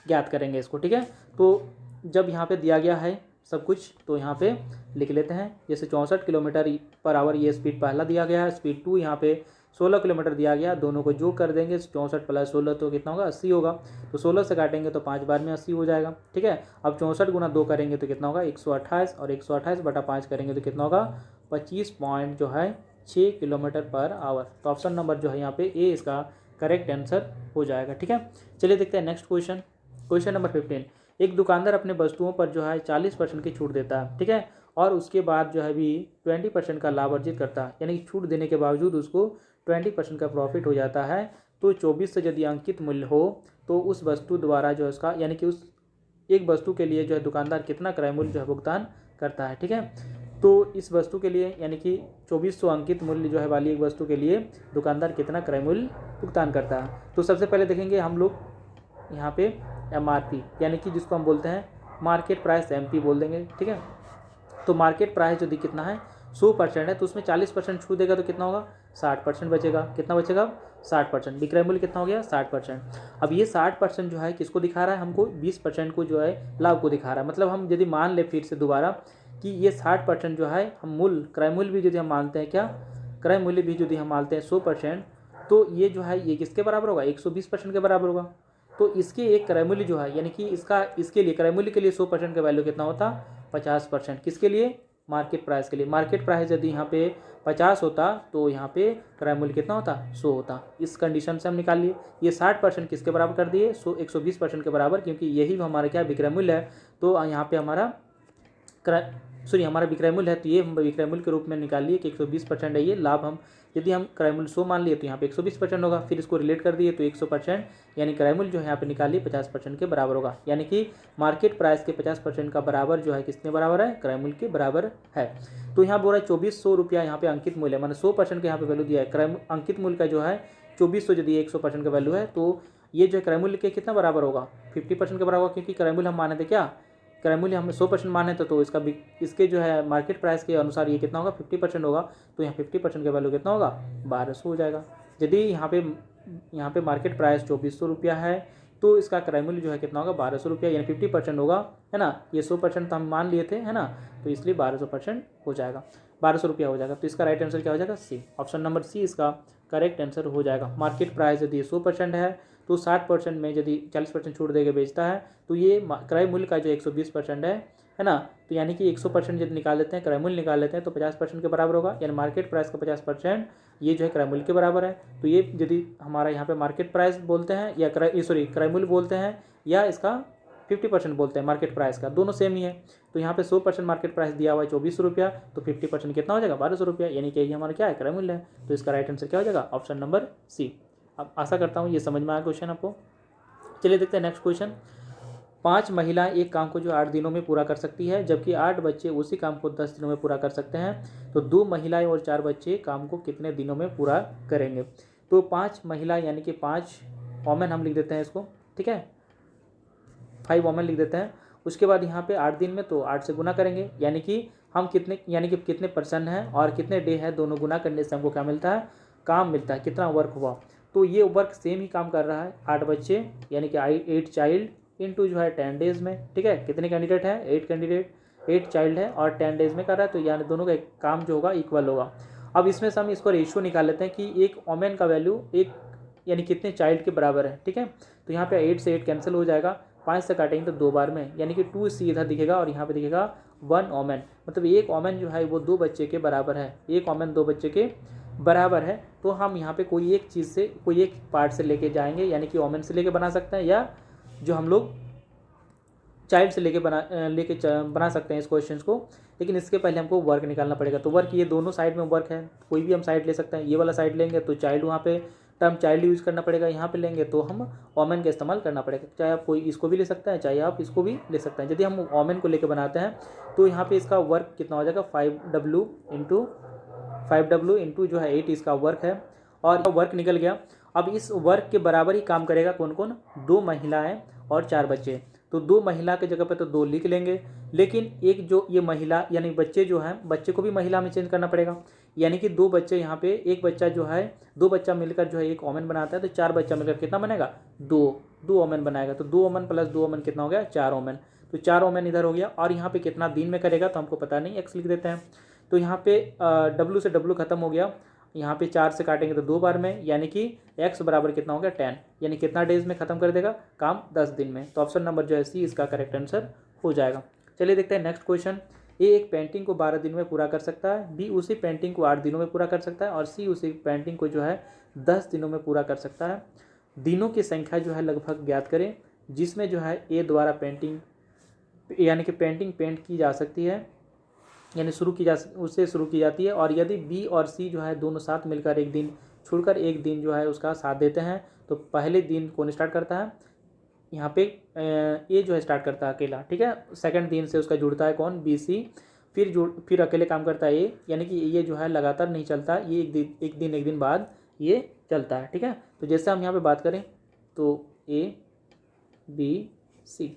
ज्ञात करेंगे इसको, ठीक है। तो जब यहाँ पे दिया गया है सब कुछ तो यहाँ पे लिख लेते हैं। जैसे 64 किलोमीटर पर आवर ये स्पीड पहला दिया गया है, स्पीड 2 यहाँ पे 16 किलोमीटर दिया गया, दोनों को जोड़ कर देंगे 64 प्लस 16 तो कितना होगा 80 होगा। तो 16 से काटेंगे तो 5 बार में 80 हो जाएगा। ठीक है, अब 64 गुना 2 करेंगे तो कितना होगा 128 और 128 बटा 5 करेंगे तो कितना होगा 25.6 किलोमीटर पर आवर। तो ऑप्शन नंबर जो है यहाँ पे ए इसका करेक्ट आंसर हो जाएगा। ठीक है, चलिए देखते हैं नेक्स्ट क्वेश्चन। क्वेश्चन नंबर 15, एक दुकानदार अपने वस्तुओं पर जो है 40% की छूट देता है। ठीक है, और उसके बाद जो है भी 20% का लाभ अर्जित करता है, यानी कि छूट देने के बावजूद उसको 20% का प्रॉफिट हो जाता है। तो 24 से यदि अंकित मूल्य हो तो उस वस्तु द्वारा जो है उसका यानी कि उस एक वस्तु के लिए जो है दुकानदार कितना क्रय मूल्य जो है भुगतान करता है। ठीक है, तो इस वस्तु के लिए यानी कि 2400 अंकित मूल्य जो है वाली एक वस्तु के लिए दुकानदार कितना क्रय मूल्य भुगतान करता है। तो सबसे पहले देखेंगे हम लोग यहाँ पे MRP यानी कि जिसको हम बोलते हैं मार्केट प्राइस MP बोल देंगे। ठीक है, तो मार्केट प्राइस यदि कितना है 100% है तो उसमें 40% छूट देगा तो कितना होगा 60% बचेगा। कितना बचेगा 60%। विक्रय मूल्य कितना हो गया 60%। अब ये 60% जो है किसको दिखा रहा है हमको 20% को जो है लाभ को दिखा रहा है। मतलब हम यदि मान ले फिर से दोबारा कि ये 60% जो है हम मूल्य क्रय मूल्य भी यदि हम मानते हैं क्या क्रय मूल्य भी यदि हम मानते हैं 100% तो ये जो है ये किसके बराबर होगा 120% के बराबर होगा। तो इसके एक क्रय मूल्य जो है यानी कि इसके लिए क्रय मूल्य के लिए 100% का वैल्यू कितना होता 50%। किसके लिए मार्केट प्राइस के लिए। मार्केट प्राइस यदि यहाँ पे 50 होता तो यहाँ पे क्रय मूल्य कितना होता 100 होता। इस कंडीशन से हम निकाल लिए। ये 60% किसके बराबर कर दिए 120% के बराबर, क्योंकि यही हमारा क्या विक्रय मूल्य है। तो यहाँ पे हमारा हमारा विक्रय मूल्य है तो ये हम विक्रय मूल्य के रूप में निकाल लिए कि 120% है ये लाभ। हम यदि हम क्रय मूल्य 100 मान लिए तो यहाँ पे 120% होगा। फिर इसको रिलेट कर दिए तो 100% यानी क्रय मूल्य जो है यहाँ पे निकाल लिए 50% के बराबर होगा। यानी कि मार्केट प्राइस के 50% का बराबर जो है किसने बराबर है क्रय मूल्य के बराबर है। तो यहाँ बोल रहा है 2400 रुपया यहाँ पे अंकित मूल्य है, मैंने 100% का यहाँ पे वैल्यू दिया है। क्रय अंकित मूल्य का जो है 2400 यदि 100% का वैल्यू है तो ये जो है क्रय मूल्य के कितना बराबर होगा 50% के बराबर होगा, क्योंकि क्रय मूल्य हम माने थे क्या क्रय मूल्य हमने 100% माने थे तो इसके जो है मार्केट प्राइस के अनुसार ये कितना होगा 50% होगा। तो यहाँ 50% का वैल्यू कितना होगा 1200 हो जाएगा। यदि यहाँ पे मार्केट प्राइस 2400 रुपया है तो इसका क्रय मूल्य जो है कितना होगा 1200 रुपया, यानी 50% होगा है ना। ये 100% तो हम मान लिए थे है ना, तो इसलिए 1200% हो जाएगा 1200 रुपया हो जाएगा। तो इसका राइट आंसर क्या हो जाएगा सी। ऑप्शन नंबर सी इसका करेक्ट आंसर हो जाएगा। मार्केट प्राइस यदि 100% है तो 60% में यदि 40% छूट देके बेचता है तो ये क्रय मूल्य का जो 120% है ना। तो यानी कि 100% यदि निकाल लेते हैं क्रय मूल्य निकाल लेते हैं तो 50% के बराबर होगा, यानी मार्केट प्राइस का 50% ये जो है क्रय मूल्य के बराबर है। तो ये यदि हमारा यहाँ पे मार्केट प्राइस बोलते हैं या क्रय मूल्य बोलते हैं या इसका 50% बोलते हैं मार्केट प्राइस का, दोनों सेम ही है। तो यहाँ पे 100% मार्केट प्राइस दिया हुआ है 2400 रुपया, तो 50% कितना हो जाएगा 1200 रुपया, यानी कि ये हमारा क्या है क्रय मूल्य है। तो इसका राइट आंसर क्या हो जाएगा ऑप्शन नंबर सी। अब आशा करता हूँ ये समझ में आया क्वेश्चन आपको। चलिए देखते हैं नेक्स्ट क्वेश्चन। 5 महिलाएं एक काम को जो 8 दिनों में पूरा कर सकती है, जबकि 8 बच्चे उसी काम को 10 दिनों में पूरा कर सकते हैं। तो 2 महिलाएं और 4 बच्चे काम को कितने दिनों में पूरा करेंगे। तो 5 महिलाएं यानी कि 5 वोमेन हम लिख देते हैं इसको, ठीक है 5 वोमेन लिख देते हैं। उसके बाद यहाँ पे 8 दिन में तो 8 से गुना करेंगे, यानी कि हम कितने पर्सन हैं और कितने डे है दोनों गुना करने से हमको क्या मिलता है काम मिलता है, कितना वर्क हुआ। तो ये वर्क सेम ही काम कर रहा है 8 बच्चे यानी कि 8 चाइल्ड इनटू जो है 10 डेज में। ठीक है, कितने कैंडिडेट है 8 चाइल्ड है और 10 डेज में कर रहा है, तो यानी दोनों का काम जो होगा इक्वल होगा। अब इसमें से हम इसको रेशियो निकाल लेते हैं कि एक वोमेन का वैल्यू एक यानी कितने चाइल्ड के बराबर है। ठीक है, तो यहाँ पे 8 से 8 कैंसिल हो जाएगा, 5 से काटेंगे तो 2 बार में, यानी कि 2 सी इधर दिखेगा और यहाँ पे दिखेगा 1 वोमेन। मतलब एक वोमेन जो है वो 2 बच्चे के बराबर है, एक वोमेन 2 बच्चे के बराबर है। तो हम यहाँ पे कोई एक चीज़ से कोई एक पार्ट से लेके जाएंगे, यानी कि वोमेन से लेके बना सकते हैं या जो हम लोग चाइल्ड से लेके बना सकते हैं इस क्वेश्चन को। लेकिन इसके पहले हमको वर्क निकालना पड़ेगा। तो वर्क ये दोनों साइड में वर्क है, कोई भी हम साइड ले सकते हैं। ये वाला साइड लेंगे तो चाइल्ड वहाँ पे टर्म चाइल्ड यूज़ करना पड़ेगा, यहाँ पे लेंगे तो हम वोमेन का इस्तेमाल करना पड़ेगा। चाहे आप कोई इसको भी ले सकते हैं चाहे आप इसको भी ले सकते हैं। यदि हम वोमेन को लेकर बनाते हैं तो यहाँ पे इसका वर्क कितना हो जाएगा 5W इंटू जो है 8 इसका वर्क है और वर्क निकल गया। अब इस वर्क के बराबर ही काम करेगा कौन कौन 2 महिलाएं और 4 बच्चे। तो 2 महिला के जगह पे तो 2 लिख लेंगे, लेकिन एक जो ये महिला यानी बच्चे जो हैं बच्चे को भी महिला में चेंज करना पड़ेगा, यानी कि 2 बच्चे यहाँ पे एक बच्चा जो है 2 बच्चा मिलकर जो है एक वोमेन बनाता है, तो 4 बच्चा मिलकर कितना बनेगा 2 वोमेन बनाएगा। तो 2 वोमेन प्लस 2 वोमेन कितना हो गया 4 वोमेन। तो 4 ओमेन इधर हो गया। और यहाँ पे कितना दिन में करेगा तो हमको पता नहीं, एक्स लिख देते हैं। तो यहाँ पे डब्ल्यू से डब्ल्यू खत्म हो गया, यहाँ पे 4 से काटेंगे तो 2 बार में, यानी कि एक्स बराबर कितना हो गया 10, यानी कितना डेज में खत्म कर देगा काम, 10 दिन में। तो ऑप्शन नंबर जो है सी इसका करेक्ट आंसर हो जाएगा। चलिए देखते हैं नेक्स्ट क्वेश्चन। ए एक पेंटिंग को 12 दिन में पूरा कर सकता है, बी उसी पेंटिंग को 8 दिनों में पूरा कर सकता है, और सी उसी पेंटिंग को जो है 10 दिनों में पूरा कर सकता है। दिनों की संख्या जो है लगभग ज्ञात करें जिसमें जो है ए द्वारा पेंटिंग यानी कि पेंटिंग पेंट की जा सकती है, यानी उससे शुरू की जाती है। और यदि बी और सी जो है दोनों साथ मिलकर एक दिन छोड़कर एक दिन जो है उसका साथ देते हैं तो पहले दिन कौन स्टार्ट करता है, यहाँ पे ए जो है स्टार्ट करता है अकेला, ठीक है। सेकंड दिन से उसका जुड़ता है कौन, बी सी, फिर अकेले काम करता है ए, यानी कि ये जो है लगातार नहीं चलता, ये एक दिन बाद ये चलता है, ठीक है। तो जैसे हम यहाँ पे बात करें तो ए बी सी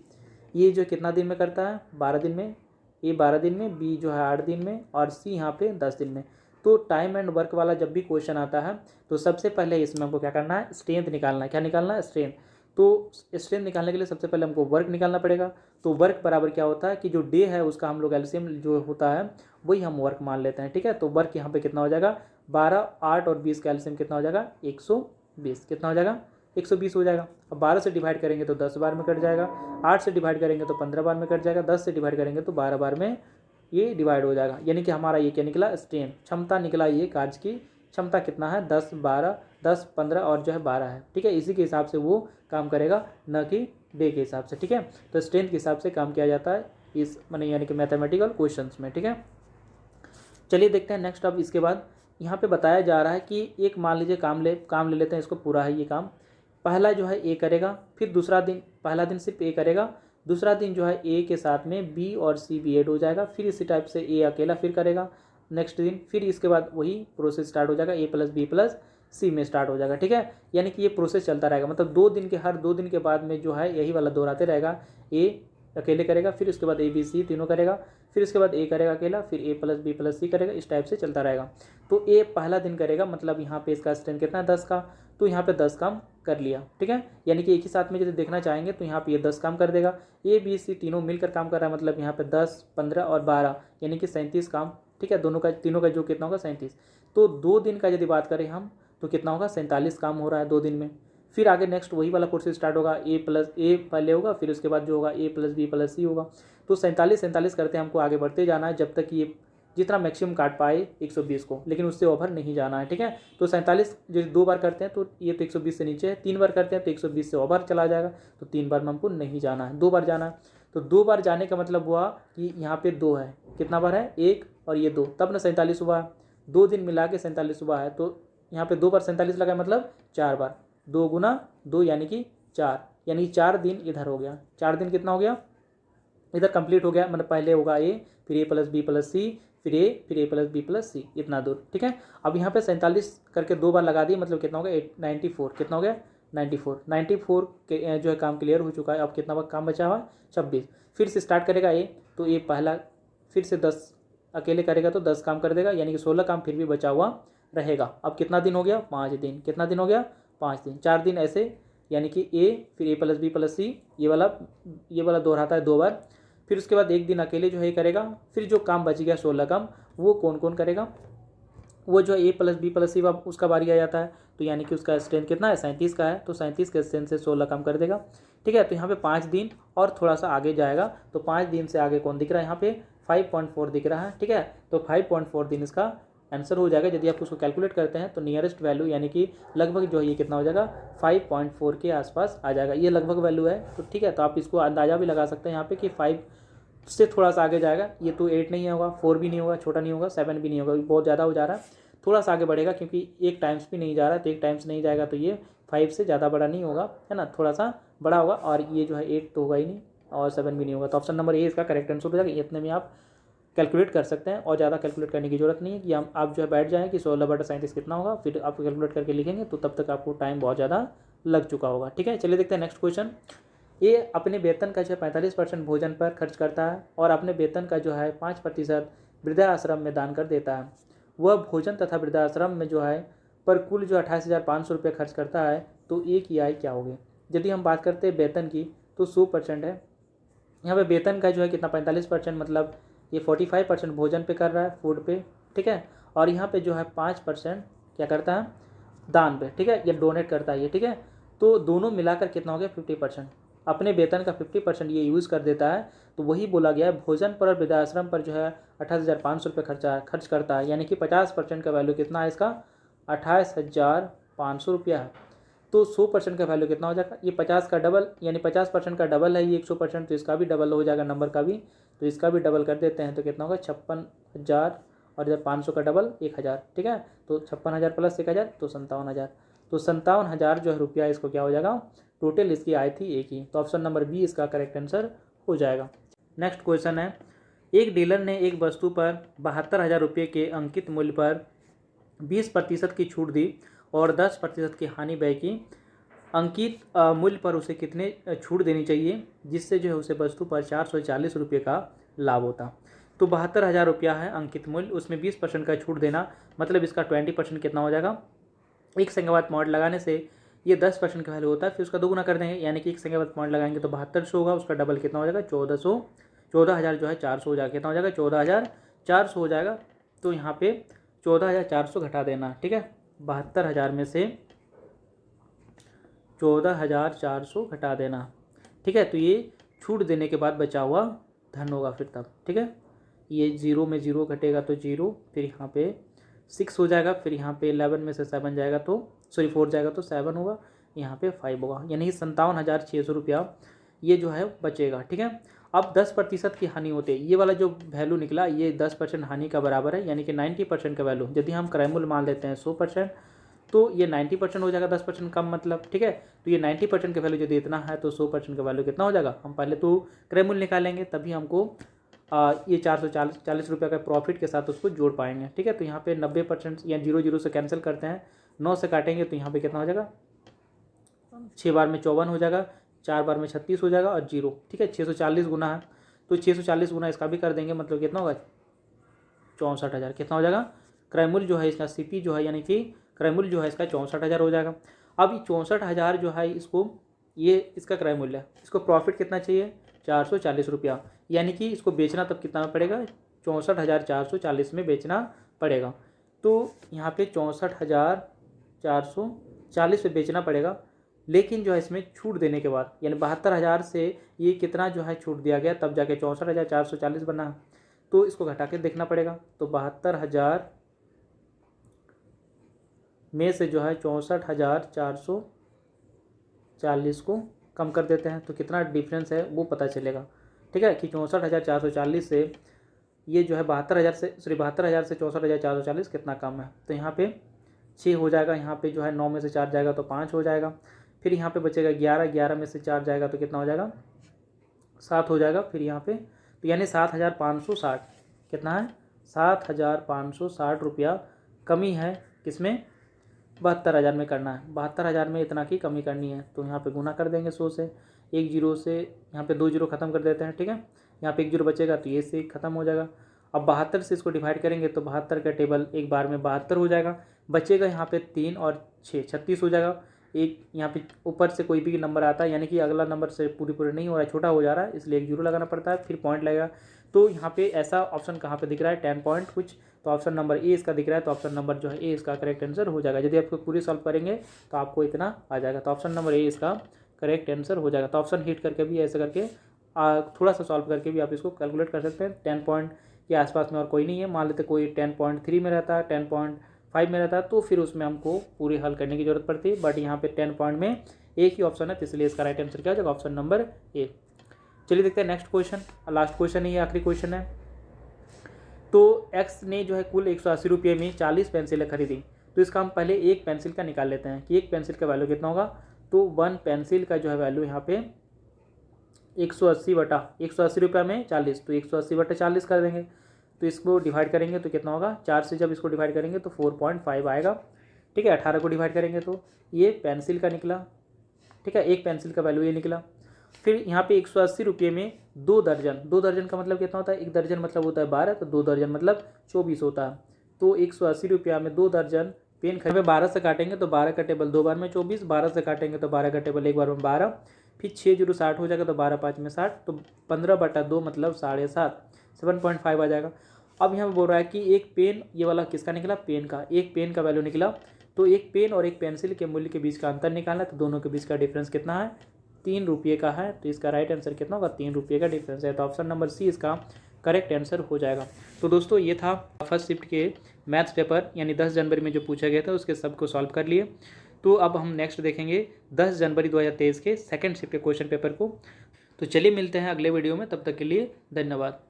ये जो कितना दिन में करता है, 12 दिन में, ए 12 दिन में, बी जो है 8 दिन में, और सी यहाँ पे 10 दिन में। तो टाइम एंड वर्क वाला जब भी क्वेश्चन आता है तो सबसे पहले इसमें हमको क्या करना है, स्ट्रेंथ निकालना है। क्या निकालना है, स्ट्रेंथ। तो स्ट्रेंथ निकालने के लिए सबसे पहले हमको वर्क निकालना पड़ेगा। तो वर्क बराबर क्या होता है कि जो डे है उसका हम लोग एलसीएम जो होता है वही हम वर्क मान लेते हैं, ठीक है। तो वर्क यहाँ पे कितना हो जाएगा, 12, 8 और 20 का एलसीएम कितना हो जाएगा, 120। कितना हो जाएगा, 120 हो जाएगा। अब 12 से डिवाइड करेंगे तो 10 बार में कट जाएगा, 8 से डिवाइड करेंगे तो 15 बार में कट जाएगा, 10 से डिवाइड करेंगे तो 12 बार में ये डिवाइड हो जाएगा। यानी कि हमारा ये क्या निकला, स्ट्रेंथ, क्षमता निकला। ये कार्य की क्षमता कितना है, 10, 12, 10, 15 और जो है 12 है, ठीक है। इसी के हिसाब से वो काम करेगा, न कि डे के हिसाब से, ठीक है। तो स्ट्रेंथ के हिसाब से काम किया जाता है इस यानी कि मैथमेटिकल क्वेश्चंस में, ठीक है। चलिए देखते हैं नेक्स्ट। अब इसके बाद यहाँ पे बताया जा रहा है कि एक मान लीजिए काम ले लेते हैं, इसको पूरा है ये काम। पहला जो है ए करेगा, फिर दूसरा दिन, पहला दिन सिर्फ ए करेगा, दूसरा दिन जो है ए के साथ में बी और सी भी ऐड हो जाएगा, फिर इसी टाइप से ए अकेला फिर करेगा नेक्स्ट दिन, फिर इसके बाद वही प्रोसेस स्टार्ट हो जाएगा, ए प्लस बी प्लस सी में स्टार्ट हो जाएगा, ठीक है। यानी कि ये प्रोसेस चलता रहेगा, मतलब हर 2 दिन के बाद में जो है यही वाला दोहराते रहेगा। ए अकेले करेगा, फिर उसके बाद ए बी सी तीनों करेगा, फिर इसके बाद ए करेगा अकेला, फिर ए प्लस बी प्लस सी करेगा, इस टाइप से चलता रहेगा। तो ए पहला दिन करेगा, मतलब यहाँ पे इसका स्ट्रेंथ कितना है, 10 का, तो यहाँ पे 10 काम कर लिया, ठीक है। यानी कि एक ही साथ में यदि देखना चाहेंगे तो यहाँ पे ये 10 काम कर देगा। ए बी सी तीनों मिलकर काम कर रहा है, मतलब यहाँ पे 10, 15 और 12 यानी कि 37 काम, ठीक है। तीनों का जो कितना होगा 37। तो 2 दिन का यदि बात करें हम तो कितना होगा, 47 काम हो रहा है 2 दिन में। फिर आगे नेक्स्ट वही वाला प्रोसेस स्टार्ट होगा, ए पहले होगा, फिर उसके बाद जो होगा ए प्लस बी प्लस सी होगा। तो 47 करते हैं, हमको आगे बढ़ते जाना है जब तक ये जितना मैक्सिमम काट पाए 120 को, लेकिन उससे ओवर नहीं जाना है, ठीक है। तो 47 जो 2 बार करते हैं तो ये तो 120 से नीचे है, 3 बार करते हैं तो 120 से ओवर चला जाएगा, तो 3 बार में हमको नहीं जाना है, 2 बार जाना है। तो 2 बार जाने का मतलब हुआ कि यहाँ पे 2 है, कितना बार है, 1 और ये 2, तब ना 47 हुआ है। 2 दिन मिला के 47 हुआ है, तो यहाँ पे 2 बार 47 लगा, मतलब 4 बार, 2 गुना 2 यानी कि 4, यानी 4 दिन इधर हो गया। 4 दिन कितना हो गया, इधर कंप्लीट हो गया, मतलब पहले होगा ए, फिर ए प्लस बी प्लस सी, फिर ए प्लस बी प्लस सी, इतना दूर, ठीक है। अब यहाँ पे 47 करके 2 बार लगा दिए, मतलब कितना हो गया 94, कितना हो गया 94 के जो है काम क्लियर हो चुका है। अब कितना काम बचा हुआ है 26। फिर से स्टार्ट करेगा ए, तो ए पहला फिर से 10 अकेले करेगा तो 10 काम कर देगा, यानी कि 16 काम फिर भी बचा हुआ रहेगा। अब कितना दिन हो गया, 5 दिन, कितना दिन हो गया 5 दिन, 4 दिन ऐसे, यानी कि ए फिर ए प्लस बी प्लस सी, ये वाला दोहराता है 2 बार। फिर उसके बाद एक दिन अकेले जो है करेगा, फिर जो काम बच गया 16 काम, वो कौन कौन करेगा, वो जो है ए प्लस बी प्लस सी उसका बारी आ जाता है। तो यानी कि उसका स्ट्रेंथ कितना है, 37 का है, तो 37 के स्ट्रेंथ से 16 काम कर देगा, ठीक है। तो यहाँ पे 5 दिन और थोड़ा सा आगे जाएगा, तो 5 दिन से आगे कौन दिख रहा है, यहाँ पे 5.4 दिख रहा है, ठीक है। तो 5.4 दिन इसका आंसर हो जाएगा। यदि आप उसको कैलकुलेट करते हैं तो नियरेस्ट वैल्यू यानी कि लगभग जो है ये कितना हो जाएगा, 5.4 के आसपास आ जाएगा, ये लगभग वैल्यू है। तो ठीक है, तो आप इसको अंदाज़ा भी लगा सकते हैं यहाँ पे कि 5 से थोड़ा सा आगे जाएगा, ये तो 8 नहीं होगा, 4 भी नहीं होगा, छोटा नहीं होगा, 7 भी नहीं होगा, बहुत ज़्यादा हो जा रहा है, थोड़ा सा आगे बढ़ेगा, क्योंकि एक टाइम्स भी नहीं जा रहा है, तो एक टाइम्स नहीं जाएगा तो ये 5 से ज़्यादा बड़ा नहीं होगा, है ना, थोड़ा सा बड़ा होगा। और ये जो है 8 तो होगा ही नहीं और 7 भी नहीं होगा, तो ऑप्शन नंबर ए इसका करेक्ट आंसर हो जाएगा। इतने में आप कैलकुलेट कर सकते हैं और ज़्यादा कैलकुलेट करने की जरूरत नहीं है कि आप जो है बैठ जाएँ कि 16/37 कितना होगा, फिर आप कैलकुलेट करके लिखेंगे तो तब तक आपको टाइम बहुत ज़्यादा लग चुका होगा, ठीक है। चलिए देखते हैं नेक्स्ट क्वेश्चन। ये अपने वेतन का जो है 45% भोजन पर खर्च करता है और अपने वेतन का जो है 5% वृद्धाश्रम में दान कर देता है। वह भोजन तथा वृद्धाश्रम में जो है पर कुल जो 28,500 रुपये खर्च करता है, तो ए की आय क्या होगी। यदि हम बात करते हैं वेतन की तो 100% है, यहाँ पे वेतन का जो है कितना 45%, मतलब ये 45% भोजन पे कर रहा है, फूड पे, ठीक है। और यहाँ पे जो है 5% क्या करता है, दान पे, ठीक है, ये डोनेट करता है ये, ठीक है। तो दोनों मिलाकर कितना हो गया 50%। अपने वेतन का 50% ये यूज़ कर देता है। तो वही बोला गया है भोजन पर और वृद्धाश्रम पर जो है 28,500 रुपये खर्च करता है, यानी कि 50% का वैल्यू कितना है इसका 28,500 रुपया है। तो 100% का वैल्यू कितना हो जाएगा, ये 50 का डबल, यानी 50% का डबल है ये 100%, तो इसका भी डबल हो जाएगा नंबर का भी। तो इसका भी डबल कर देते हैं तो कितना होगा 56,000, और जब 500 का डबल 1,000, ठीक है। तो 56,000 प्लस 1,000 तो 57,000। तो 57,000 जो है रुपया इसको क्या हो जाएगा, टोटल इसकी आय थी एक ही। तो ऑप्शन नंबर बी इसका करेक्ट आंसर हो जाएगा। नेक्स्ट क्वेश्चन है, एक डीलर ने एक वस्तु पर 72,000 रुपये के अंकित मूल्य पर 20% की छूट दी और 10% की हानि व्यय की। अंकित मूल्य पर उसे कितने छूट देनी चाहिए जिससे जो है उसे वस्तु पर 440 रुपये का लाभ होता। तो 72,000 रुपया है अंकित मूल्य, उसमें 20% का छूट देना, मतलब इसका 20% कितना हो जाएगा, एक संख्या बाद मॉड लगाने से ये 10% का वैल्यू होता है, फिर उसका दोगुना कर देंगे, यानी कि एक संख्या बाद पॉइंट लगाएंगे तो 7200 होगा, उसका डबल कितना हो जाएगा 14,000 जो है 400 हो जाएगा, कितना हो जाएगा 14,400 हो जाएगा। तो यहाँ पे 14,400 घटा देना, ठीक है, 72,000 में से 14,400 घटा देना, ठीक है। तो ये छूट देने के बाद बचा हुआ धन होगा फिर तब, ठीक है। ये 0 में 0 घटेगा तो 0, फिर यहाँ पे 6 हो जाएगा, फिर यहाँ पे 11 में से 7 जाएगा तो 4 जाएगा तो 7 होगा, यहाँ पे 5 होगा, यानी कि 57,600 रुपया ये जो है बचेगा, ठीक है। अब 10% की हानि होते, ये वाला जो वैल्यू निकला ये 10% हानि का बराबर है, यानी कि 90% का वैल्यू। यदि हम क्रय मूल्य मान लेते हैं 100%, तो ये 90% हो जाएगा, 10% कम मतलब, ठीक है। तो ये 90% का वैल्यू यदि इतना है तो 100% का वैल्यू कितना हो जाएगा, हम पहले तो क्रय मूल्य निकालेंगे तभी हमको ये 440 रुपये का प्रॉफिट के साथ उसको जोड़ पाएंगे, ठीक है। तो यहाँ पे 90% या 0 से कैंसिल करते हैं, 9 से काटेंगे तो यहाँ पे कितना हो जाएगा, 6 बार में 54 हो जाएगा, 4 बार में 36 हो जाएगा और 0, ठीक है। 640 गुना है तो 640 गुना इसका भी कर देंगे, मतलब कितना होगा 64,000, कितना हो जाएगा क्रय मूल्य जो है इसका, सीपी जो है यानी कि क्रय मूल्य जो है इसका 64,000 हो जाएगा। अब ये 64,000 जो है इसको, ये इसका क्रय मूल्य है, इसको प्रॉफिट कितना चाहिए 440 रुपया, यानी कि इसको बेचना तब कितना पड़ेगा 64,440 में बेचना पड़ेगा। तो यहाँ पे 64,440 पे बेचना पड़ेगा, लेकिन जो है इसमें छूट देने के बाद, यानी 72,000 से ये कितना जो है छूट दिया गया तब जाके 64,440 बना है, तो इसको घटा के देखना पड़ेगा। तो 72,000 में से जो है 64,440 को कम कर देते हैं तो कितना डिफरेंस है वो पता चलेगा, ठीक है। कि 64,440 से ये जो है 72,000 से 64,000 से कितना कम है, तो यहाँ पे 6 हो जाएगा, यहाँ पे जो है 9 में से 4 जाएगा तो 5 हो जाएगा, फिर यहाँ पे बचेगा 11 में से 4 जाएगा तो कितना हो जाएगा 7 हो जाएगा, फिर यहाँ पे तो यानी 7,560, कितना है 7,560 रुपया कमी है, किसमें 72,000 में करना है, 72,000 में इतना की कमी करनी है। तो यहाँ पे गुना कर देंगे 100 से, एक जीरो से यहाँ पे 2 जीरो खत्म कर देते हैं, ठीक है। यहाँ पे 1 जीरो बचेगा तो ये से खत्म हो जाएगा। अब 72 से इसको डिवाइड करेंगे तो 72 का टेबल एक बार में 72 हो जाएगा, बचेगा यहाँ पे 3 और 6 36 हो जाएगा। एक यहाँ पे ऊपर से कोई भी नंबर आता है, यानी कि अगला नंबर से पूरी नहीं हो रहा है, छोटा हो जा रहा है, इसलिए 1 जीरो लगाना पड़ता है, फिर पॉइंट लगेगा। तो यहाँ पे ऐसा ऑप्शन कहाँ पे दिख रहा है 10 पॉइंट कुछ, तो ऑप्शन नंबर ए इसका दिख रहा है, तो ऑप्शन नंबर जो है ए इसका करेक्ट आंसर हो जाएगा। यदि आपको पूरी सॉल्व करेंगे तो आपको इतना आ जाएगा, तो ऑप्शन नंबर ए इसका करेक्ट आंसर हो जाएगा। तो ऑप्शन हिट करके भी ऐसे करके थोड़ा सा सॉल्व करके भी आप इसको कैलकुलेट कर सकते हैं। 10 पॉइंट के आसपास में और कोई नहीं है, मान लेते कोई 10.3 में रहता है, 10.5 में रहता है, तो फिर उसमें हमको पूरी हल करने की जरूरत पड़ती है, बट यहाँ पे 10 पॉइंट में एक ही ऑप्शन है, तो इसलिए इसका राइट आंसर क्या हो जाएगा ऑप्शन नंबर ए। चलिए देखते हैं नेक्स्ट क्वेश्चन, लास्ट क्वेश्चन है, ये आखिरी क्वेश्चन है। तो एक्स ने जो है कुल 180 रुपये में 40 पेंसिलें खरीदी, तो इसका हम पहले एक पेंसिल का निकाल लेते हैं कि एक पेंसिल का वैल्यू कितना होगा। तो 1 पेंसिल का जो है वैल्यू यहाँ पे 180 रुपये में 40, तो 180/40 कर देंगे, तो इसको डिवाइड करेंगे तो कितना होगा, 4 से जब इसको डिवाइड करेंगे तो 4.5 आएगा, ठीक है। 18 को डिवाइड करेंगे तो ये पेंसिल का निकला, ठीक है, एक पेंसिल का वैल्यू ये निकला। फिर यहाँ पे 180 रुपये में 2 दर्जन का मतलब कितना होता है, 1 दर्जन मतलब होता है 12, तो 2 दर्जन मतलब 24 होता है। तो 180 रुपया में 2 दर्जन पेन खरीदे, 12 से काटेंगे तो 12 का टेबल 2 बार में 24, 12 से काटेंगे तो 12 का टेबल एक बार में 12, फिर 6 जीरो 60 हो जाएगा तो 12 5 में 60, तो 15/2 मतलब 7.5, 7.5 आ जाएगा। अब यहाँ पे बोल रहा है कि एक पेन, ये वाला किसका निकला, पेन का, एक पेन का वैल्यू निकला, तो एक पेन और एक पेंसिल के मूल्य के बीच का अंतर निकालना है, तो दोनों के बीच का डिफरेंस कितना है, 3 रुपये का है। तो इसका राइट आंसर कितना होगा, 3 रुपये का डिफरेंस है। तो ऑप्शन नंबर सी इसका करेक्ट आंसर हो जाएगा। तो दोस्तों ये था फर्स्ट शिफ्ट के मैथ्स पेपर यानी 10 जनवरी में जो पूछा गया था उसके सबको सॉल्व कर लिए। तो अब हम नेक्स्ट देखेंगे 10 जनवरी 2023 के सेकंड शिफ्ट के क्वेश्चन पेपर को। तो चलिए मिलते हैं अगले वीडियो में, तब तक के लिए धन्यवाद।